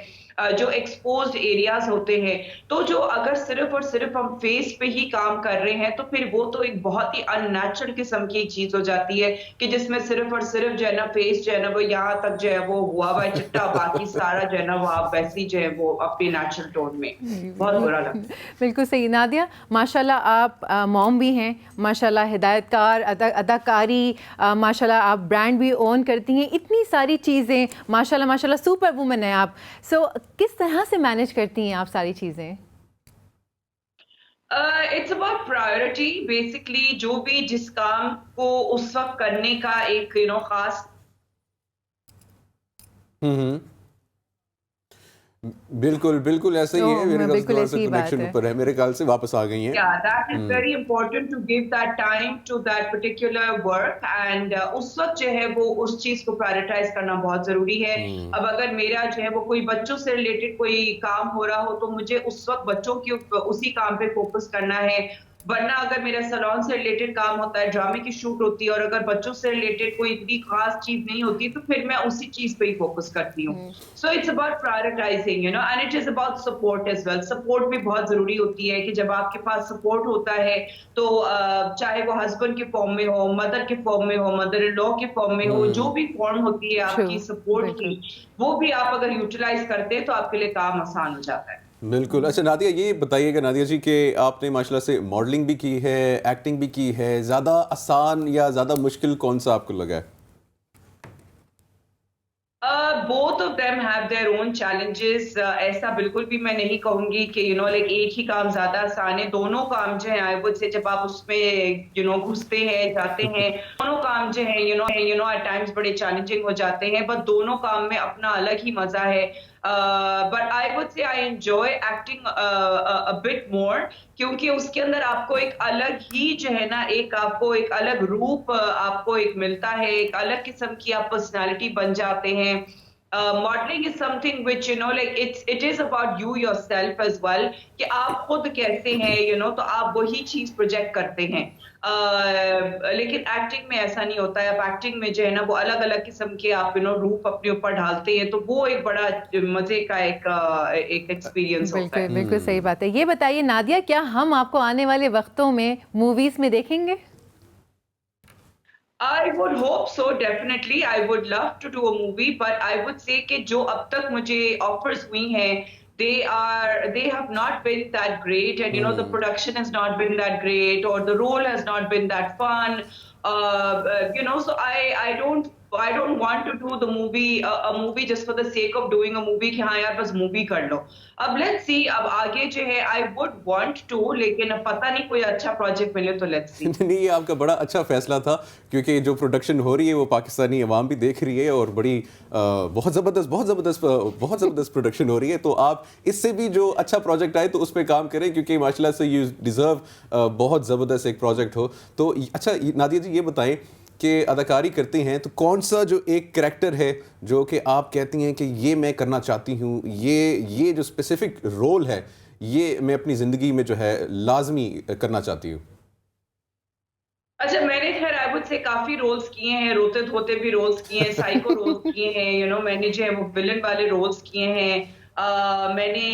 [SPEAKER 7] جو ایکسپوزڈ ایریاز ہوتے ہیں. تو جو اگر صرف اور صرف ہم فیس پہ ہی کام کر رہے ہیں تو پھر وہ تو ایک بہت ہی ان نیچرل قسم کی چیز ہو جاتی ہے کہ جس میں صرف اور صرف جو ہے نا فیس جو ہے نا وہ یہاں تک جو ہے وہ ہوا ہوا ہے چٹا, باقی سارا جو ہے نا وہ آپ ویسی جو ہے وہ اپنی نیچرل ٹون میں. بہت برا لگتا ہے.
[SPEAKER 2] بالکل صحیح. نادیہ ماشاءاللہ آپ موم بھی ہیں, ماشاءاللہ ہدایت کار, اداکاری, ماشاءاللہ آپ برانڈ بھی اون کرتی ہیں, اتنی ساری چیزیں ماشاءاللہ ماشاءاللہ سپر وومن ہیں آپ. سو کس طرح سے مینیج کرتی ہیں آپ ساری چیزیں؟
[SPEAKER 7] It's about priority basically. جو بھی جس کام کو اس وقت کرنے کا ایک خاص
[SPEAKER 1] بالکل بالکل ایسا ہی ہے. میرے خیال سے تھوڑا سا کنیکشن اوپر ہے, میرے خیال سے واپس آ گئی ہیں.
[SPEAKER 7] that is very important to give that time to that particular work and اس وقت جو ہے وہ اس چیز کو پرائرٹائز کرنا بہت ضروری ہے. اب اگر میرا جو ہے وہ کوئی بچوں سے ریلیٹڈ کوئی کام ہو رہا ہو تو مجھے اس وقت بچوں کی اسی کام پہ فوکس کرنا ہے, ورنہ اگر میرا سیلون سے ریلیٹڈ کام ہوتا ہے, ڈرامے کی شوٹ ہوتی ہے, اور اگر بچوں سے ریلیٹڈ کوئی اتنی خاص چیز نہیں ہوتی تو پھر میں اسی چیز پہ ہی فوکس کرتی ہوں. So it's about prioritising and it is about support as well. Support بھی بہت ضروری ہوتی ہے کہ جب آپ کے پاس سپورٹ ہوتا ہے تو چاہے وہ ہسبینڈ کے فارم میں ہو, مدر کے فارم میں ہو, مدر ان لا کے فارم میں ہو, جو بھی فارم ہوتی ہے آپ کی سپورٹ کی, وہ بھی آپ اگر یوٹیلائز کرتے ہیں تو آپ کے لیے کام آسان ہو جاتا ہے.
[SPEAKER 1] بالکل. اچھا نادیہ یہ بتائیے گا نادیہ جی کہ آپ نے ماشاء اللہ سے ماڈلنگ بھی کی ہے, ایکٹنگ بھی کی ہے, زیادہ آسان یا زیادہ مشکل کون سا آپ کو لگا ہے؟
[SPEAKER 7] both of them have their own challenges. ایسا بالکل بھی میں نہیں کہوں گی کہ like ایک ہی کام زیادہ آسان ہے. دونوں کام جو ہیں I would say جب آپ اس میں گھستے ہیں, جاتے ہیں, دونوں کام جو ہیں at times بڑے چیلنجنگ ہو جاتے ہیں, بٹ دونوں کام میں اپنا الگ ہی مزہ ہے. But I would say I enjoy acting a bit more کیونکہ اس کے اندر آپ کو ایک الگ ہی جو ہے نا ایک آپ کو ایک الگ روپ آپ کو ایک ملتا ہے, ایک الگ قسم کی آپ پرسنالٹی بن جاتے ہیں. Modeling is something which like it is about you yourself as well کہ آپ خود کیسے ہیں تو آپ وہی چیز پروجیکٹ کرتے ہیں. لیکن ایکٹنگ میں ایسا نہیں ہوتا ہے. آپ ایکٹنگ میں جو ہے نا وہ الگ الگ قسم کے آپ روپ اپنے اوپر ڈالتے ہیں, تو وہ ایک بڑا مزے کا ایک ایکسپیرینس ہوتا ہے.
[SPEAKER 2] بالکل صحیح بات ہے. یہ بتائیے نادیہ کیا ہم آپ کو آنے والے وقتوں میں موویز میں دیکھیں گے؟
[SPEAKER 7] I would hope so, definitely. I would love to do a movie, but I would say کہ جو اب تک مجھے offers ہوئی ہیں they have not been that great, and the production has not been that great, or the role has not been that fun. So I don't want to do the movie a movie just for the sake of doing a movie کہ ہاں یار بس مووی کر لو. اب let's see, اب آگے جو ہے I would want to, لیکن اب پتہ نہیں کوئی اچھا پروجیکٹ ملے تو let's see.
[SPEAKER 1] نہیں یہ آپ کا بڑا اچھا فیصلہ تھا کیونکہ جو پروڈکشن ہو رہی ہے وہ پاکستانی عوام بھی دیکھ رہی ہے اور بڑی بہت زبردست پروڈکشن ہو رہی ہے. تو آپ اس سے بھی جو اچھا پروجیکٹ آئے تو اس پہ کام کریں کیونکہ ماشاء اللہ سے یو ڈیزرو بہت زبردست ایک پروجیکٹ ہو. تو اچھا نادیہ جی یہ بتائیں کہ اداکاری کرتے ہیں تو کون سا جو ایک کریکٹر ہے جو کہ آپ کہتی ہیں کہ یہ میں کرنا چاہتی ہوں, یہ جو اسپیسیفک رول ہے یہ میں اپنی زندگی میں جو ہے لازمی کرنا چاہتی ہوں؟
[SPEAKER 7] اچھا میں نے خیر I would say coffee rules کیے ہیں, روتے دھوتے بھی رولز کیے ہیں, سائیکو رولز کیے ہیں, میں نے جو ہے وہ ویلن والے رولز کیے ہیں, میں نے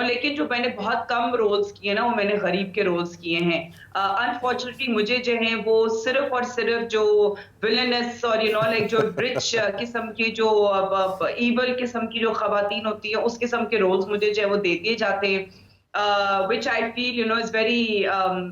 [SPEAKER 7] لیکن جو میں نے بہت کم رولز کیے نا وہ میں نے غریب کے رولز کیے ہیں. انفارچونیٹلی مجھے جو ہیں وہ صرف اور صرف جو ویلنس اور لائک جو رچ قسم کی جو ایول قسم کی جو خواتین ہوتی ہیں اس قسم کے رولز مجھے جو ہے وہ دے دیے جاتے ہیں. which I feel, you know, is very,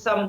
[SPEAKER 7] some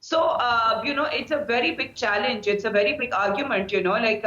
[SPEAKER 7] So, you know, it's a very big challenge. It's a very big argument, you know, like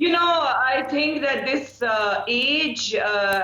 [SPEAKER 7] You know, I think that this age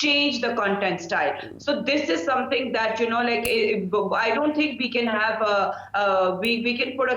[SPEAKER 7] change the content style. So this is something that, you know, like I don't think we can have we can put a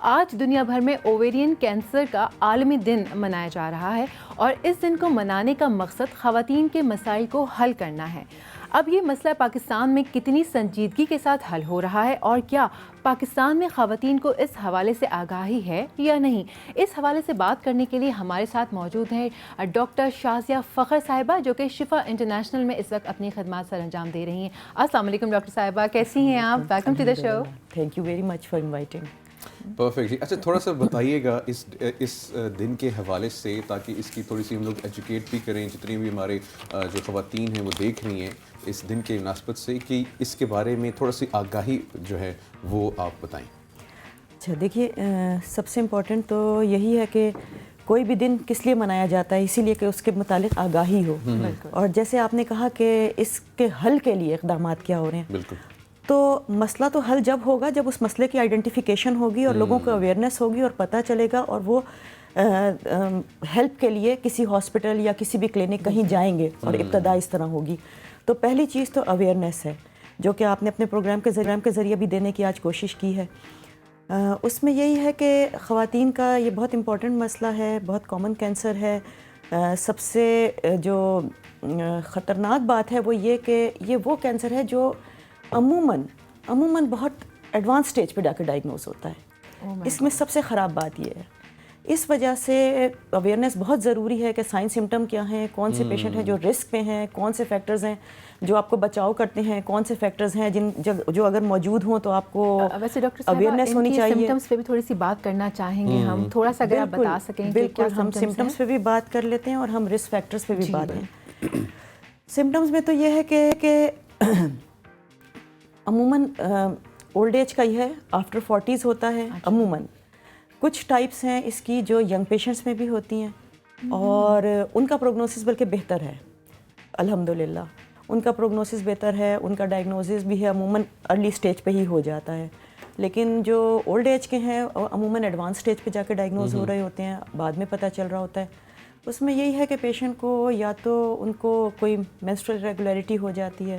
[SPEAKER 2] آج دنیا بھر میں اوویرین کینسر کا عالمی دن منایا جا رہا ہے اور اس دن کو منانے کا مقصد خواتین کے مسائل کو حل کرنا ہے۔ اب یہ مسئلہ پاکستان میں کتنی سنجیدگی کے ساتھ حل ہو رہا ہے اور کیا پاکستان میں خواتین کو اس حوالے سے آگاہی ہے یا نہیں، اس حوالے سے بات کرنے کے لیے ہمارے ساتھ موجود ہیں ڈاکٹر شازیہ فخر صاحبہ، جو کہ شفا انٹرنیشنل میں اس وقت اپنی خدمات سر انجام دے رہی ہیں۔ السلام علیکم ڈاکٹر صاحبہ، کیسی ہیں آپ؟ Welcome to the show.
[SPEAKER 5] Thank you very much for inviting.
[SPEAKER 1] Perfect جی، اچھا تھوڑا سا بتائیے گا اس دن کے حوالے سے، تاکہ اس کی تھوڑی سی ہم لوگ ایجوکیٹ بھی کریں، جتنی بھی ہمارے جو خواتین ہیں وہ دیکھ رہی ہیں اس دن کے مناسبت سے، کہ اس کے بارے میں تھوڑا سی آگاہی جو ہے وہ آپ بتائیں۔
[SPEAKER 8] اچھا دیکھیے، سب سے امپورٹنٹ تو یہی ہے کہ کوئی بھی دن کس لیے منایا جاتا ہے، اسی لیے کہ اس کے متعلق آگاہی ہو، اور جیسے آپ نے کہا کہ اس کے حل کے لیے اقدامات کیا ہو رہے ہیں،
[SPEAKER 1] بالکل،
[SPEAKER 8] تو مسئلہ تو حل جب ہوگا جب اس مسئلے کی آئیڈینٹیفیکیشن ہوگی اور لوگوں کو اویئرنیس ہوگی اور پتہ چلے گا، اور وہ ہیلپ کے لیے کسی ہاسپٹل یا کسی بھی کلینک کہیں جائیں گے اور ابتدا اس طرح ہوگی۔ تو پہلی چیز تو اویئرنیس ہے، جو کہ آپ نے اپنے پروگرام کے ذریعے بھی دینے کی آج کوشش کی ہے۔ اس میں یہی ہے کہ خواتین کا یہ بہت امپورٹنٹ مسئلہ ہے، بہت کامن کینسر ہے۔ سب سے جو خطرناک بات ہے وہ یہ کہ یہ وہ کینسر ہے جو عموماً بہت ایڈوانس سٹیج پہ جا کے ڈائگنوز ہوتا ہے۔ اس میں سب سے خراب بات یہ ہے، اس وجہ سے اویئرنیس بہت ضروری ہے کہ سائن سمٹم کیا ہیں، کون سے پیشنٹ ہیں جو رسک پہ ہیں، کون سے فیکٹرز ہیں جو آپ کو بچاؤ کرتے ہیں، کون سے فیکٹرز ہیں جو اگر موجود ہوں تو آپ کو
[SPEAKER 2] ویسے ڈاکٹر صاحبہ
[SPEAKER 8] اویئرنیس ہونی چاہیے۔
[SPEAKER 2] سمٹمز پہ بھی تھوڑی سی بات کرنا چاہیں گے ہم، تھوڑا سا اگر آپ بتا سکیں۔
[SPEAKER 8] بالکل، ہم سمٹمز پہ بھی بات کر لیتے ہیں اور ہم رسک فیکٹرز پہ بھی بات کریں۔ سمٹمز میں تو یہ ہے کہ عموماً اولڈ ایج کا ہی ہے، آفٹر 40s ہوتا ہے عموماً۔ کچھ ٹائپس ہیں اس کی جو ینگ پیشنٹس میں بھی ہوتی ہیں، اور ان کا پروگنوسس بلکہ بہتر ہے الحمدللہ، ان کا پروگنوسس بہتر ہے، ان کا ڈائگنوسس بھی ہے عموماً ارلی سٹیج پہ ہی ہو جاتا ہے۔ لیکن جو اولڈ ایج کے ہیں عموماً ایڈوانس سٹیج پہ جا کے ڈائگنوز ہو رہے ہوتے ہیں، بعد میں پتہ چل رہا ہوتا ہے۔ اس میں یہی ہے کہ پیشنٹ کو یا تو ان کو کوئی مینسٹرل ریگولیرٹی ہو جاتی ہے،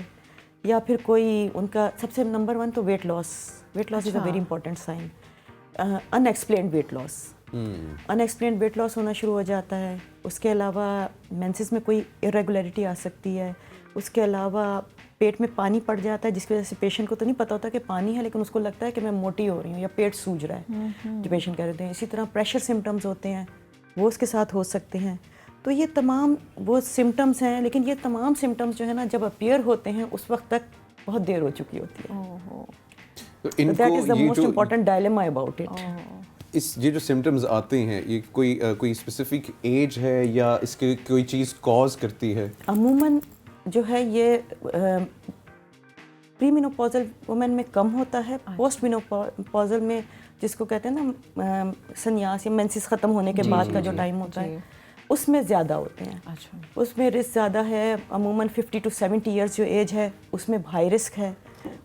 [SPEAKER 8] یا پھر کوئی ان کا سب سے نمبر 1 تو weight loss is a very important sign. Unexplained weight loss ہونا شروع ہو جاتا ہے۔ اس کے علاوہ مینسز میں کوئی ارریگولیرٹی آ سکتی ہے۔ اس کے علاوہ پیٹ میں پانی پڑ جاتا ہے، جس کی وجہ سے پیشنٹ کو تو نہیں پتہ ہوتا کہ پانی ہے، لیکن اس کو لگتا ہے کہ میں موٹی ہو رہی ہوں یا پیٹ سوج رہا ہے، جو پیشنٹ کہہ رہے ہیں۔ اسی طرح پریشر سمٹمز ہوتے ہیں، وہ اس کے ساتھ ہو سکتے ہیں۔ تو یہ تمام وہ سمٹمز ہیں، لیکن یہ تمام سمٹمز جو ہے نا جب اپیئر ہوتے ہیں اس وقت تک بہت دیر ہو چکی ہوتی ہے۔ That is the most important dilemma about it.
[SPEAKER 1] یہ جو سمٹمز آتے ہیں، یہ کوئی اسپیسیفک ایج ہے یا اس کی کوئی چیز کاز کرتی ہے؟
[SPEAKER 8] عموماً جو ہے یہ پری مینوپوزل وومن میں کم ہوتا ہے، پوسٹ مینوپوزل میں جس کو کہتے ہیں نا سنیاس یا مینسز ختم ہونے کے بعد کا جو ٹائم ہوتا ہے، اس میں زیادہ ہوتے ہیں۔ اس میں رسک زیادہ ہے، عموماً 50 to 70 ایئرس جو ایج ہے اس میں ہائی رسک ہے،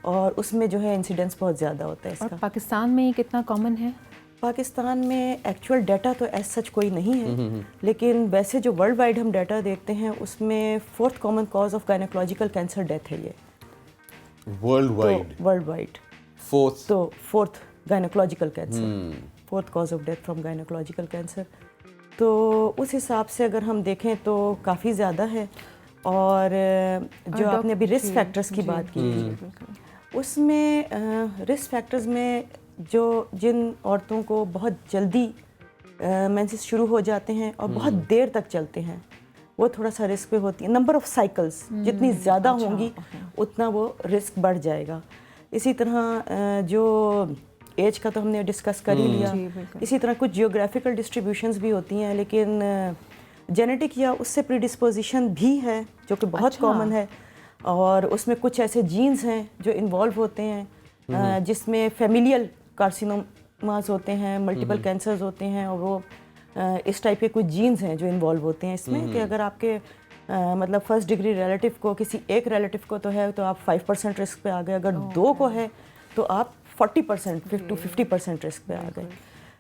[SPEAKER 8] اور اس میں جو ہے انسیڈنس بہت زیادہ ہوتا ہے اس کا۔
[SPEAKER 2] پاکستان میں یہ کتنا کامن ہے؟
[SPEAKER 8] پاکستان میں ایکچوئل ڈیٹا تو ایز سچ کوئی نہیں ہے، لیکن ویسے جو ورلڈ وائڈ ہم ڈیٹا دیکھتے ہیں اس میں 4th common cause of gynaecological cancer death ہے یہ worldwide. 4th gynaecological cancer, 4th cause of death from gynaecological cancer. تو اس حساب سے اگر ہم دیکھیں تو کافی زیادہ ہے۔ اور جو آپ نے ابھی رسک فیکٹرز کی بات کی تھی، اس میں رسک فیکٹرز میں جن عورتوں کو بہت جلدی مینسز شروع ہو جاتے ہیں اور بہت دیر تک چلتے ہیں، وہ تھوڑا سا رسک پہ ہوتی ہیں۔ نمبر آف سائیکلز جتنی زیادہ ہوں گی اتنا وہ رسک بڑھ جائے گا۔ اسی طرح جو ایج کا تو ہم نے ڈسکس کر ہی لیا، اسی طرح کچھ جیوگرافیکل ڈسٹریبیوشنز بھی ہوتی ہیں، لیکن جینیٹک یا اس سے پریڈسپوزیشن بھی ہے جو کہ بہت کامن ہے، اور اس میں کچھ ایسے جینز ہیں جو انوالو ہوتے ہیں جس میں فیملیل کارسینوماز ہوتے ہیں، ملٹیپل کینسرز ہوتے ہیں، اور وہ اس ٹائپ کے کچھ جینز ہیں جو انوالو ہوتے ہیں اس میں، کہ اگر آپ کے مطلب فرسٹ ڈگری ریلیٹیو کو کسی ایک ریلیٹیو کو تو ہے تو آپ 5% رسک پہ آ گئے، اگر 2 کو ہے تو آپ 40% to 50% رسک پہ آ گئے۔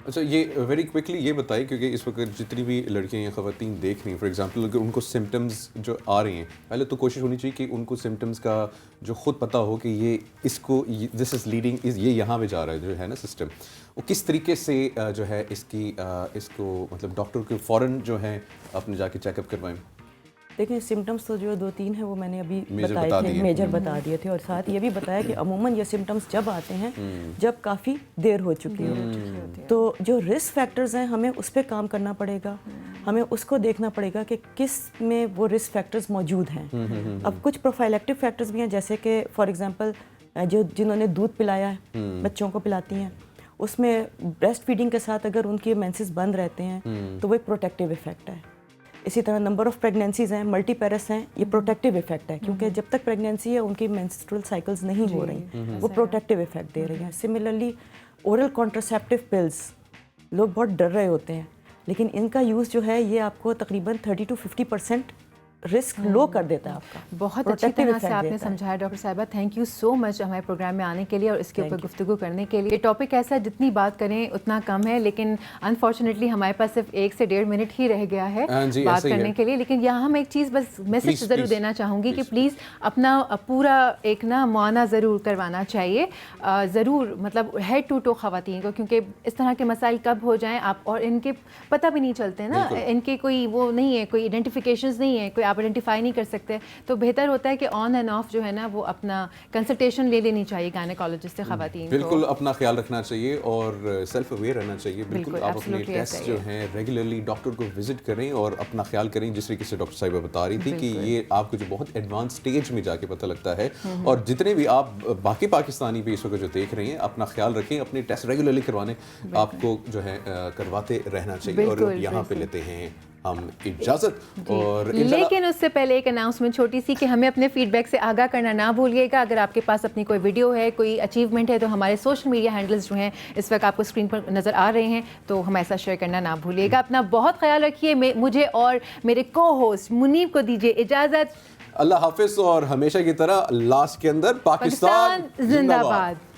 [SPEAKER 1] اچھا یہ ویری کوئکلی یہ بتائیں کیونکہ اس وقت جتنی بھی لڑکیاں یا خواتین دیکھ رہی ہیں، فار ایگزامپل اگر ان کو سمٹمز جو آ رہی ہیں، پہلے تو کوشش ہونی چاہیے کہ ان کو سمٹمز کا جو خود پتہ ہو کہ یہ اس کو دس از لیڈنگ یہ یہاں پہ جا رہا ہے جو ہے نا سسٹم، وہ کس طریقے سے جو ہے اس کو مطلب ڈاکٹر کے فوراً جو ہے اپنے جا کے چیک اپ کروائیں.
[SPEAKER 8] دیکھیں سمٹمس تو جو 2-3 ہیں وہ میں نے ابھی بتائے تھے، میجر بتا دیے تھے، اور ساتھ یہ بھی بتایا کہ عموماً یہ سمٹمس جب آتے ہیں جب کافی دیر ہو چکی ہے. تو جو رسک فیکٹرز ہیں ہمیں اس پہ کام کرنا پڑے گا، ہمیں اس کو دیکھنا پڑے گا کہ کس میں وہ رسک فیکٹرز موجود ہیں. اب کچھ پروفائلیکٹک فیکٹرز بھی ہیں، جیسے کہ فار ایگزامپل جنہوں نے دودھ پلایا ہے، بچوں کو پلاتی ہیں، اس میں بریسٹ فیڈنگ کے ساتھ اگر ان کے مینسز بند رہتے ہیں تو وہ ایک پروٹیکٹیو ایفیکٹ ہے. اسی طرح نمبر آف پریگنینسیز ہیں، ملٹی پیرس ہیں، یہ پروٹیکٹیو ایفیکٹ ہے، کیونکہ جب تک پریگنینسی ہے ان کی مینسٹرل سائیکلز نہیں ہو رہی، وہ پروٹیکٹیو ایفیکٹ دے رہی ہیں. سملرلی اورل کانٹراسیپٹیو پلز، لوگ بہت ڈر رہے ہوتے ہیں لیکن ان کا یوز جو ہے یہ آپ کو تقریباً 30 to 50% رسک لو کر دیتا ہے آپ کا.
[SPEAKER 2] بہت اچھی طرح سے آپ نے سمجھایا ڈاکٹر صاحبہ، تھینک یو سو مچ ہمارے پروگرام میں آنے کے لیے اور اس کے اوپر گفتگو کرنے کے لیے. یہ ٹاپک ایسا جتنی بات کریں اتنا کم ہے، لیکن انفارچونیٹلی ہمارے پاس صرف 1 سے 1.5 منٹ ہی رہ گیا ہے بات کرنے کے لیے. لیکن یہاں ہم ایک چیز بس میسج ضرور دینا چاہوں گی کہ پلیز اپنا پورا ایک نا معائنہ ضرور کروانا چاہیے، ضرور مطلب ہیڈ ٹو ٹو خواتین کو، کیونکہ اس طرح کے مسائل کب ہو جائیں آپ اور ان کے پتہ بھی نہیں چلتے نا، ان کے کوئی وہ نہیں ہے، کوئی آئیڈینٹیفیکیشنز نہیں ہے، کوئی آپ آئیڈینٹیفائی نہیں کر سکتے. تو بہتر ہوتا ہے کہ آن اینڈ آف جو ہے نا وہ اپنا کنسلٹیشن لے لینی چاہیے گائنیکالوجسٹ سے خواتین کو.
[SPEAKER 1] بالکل اپنا خیال رکھنا چاہیے اور سیلف اویئر رہنا چاہیے. بالکل آپ اپنے ٹیسٹ جو ہیں ریگولرلی ڈاکٹر کو وزٹ کریں اور اپنا خیال کریں، جس طریقے سے ڈاکٹر صاحبہ بتا رہی تھی کہ یہ آپ کو جو بہت ایڈوانس سٹیج میں جا کے پتہ لگتا ہے. اور جتنے بھی آپ باقی پاکستانی بھی اس وقت جو دیکھ رہے ہیں اپنا خیال رکھیں، اپنے ٹیسٹ ریگولرلی کروانے آپ کو جو ہے کرواتے رہنا چاہیے. اور یہاں پہ لیتے ہیں ہم اجازت. اور
[SPEAKER 2] لیکن اس سے پہلے ایک اناؤنسمنٹ چھوٹی سی کہ ہمیں اپنے فیڈ بیک سے آگاہ کرنا نہ بھولیے گا. اگر آپ کے پاس اپنی کوئی ویڈیو ہے، کوئی اچیومنٹ ہے، تو ہمارے سوشل میڈیا ہینڈلز جو ہیں اس وقت آپ کو اسکرین پر نظر آ رہے ہیں، تو ہمارے ساتھ شیئر کرنا نہ بھولیے گا. اپنا بہت خیال رکھیے. مجھے اور میرے کو ہوسٹ منیب کو دیجیے اجازت.
[SPEAKER 1] اللہ حافظ. اور ہمیشہ کی طرح لاسٹ کے اندر پاکستان زندہ باد.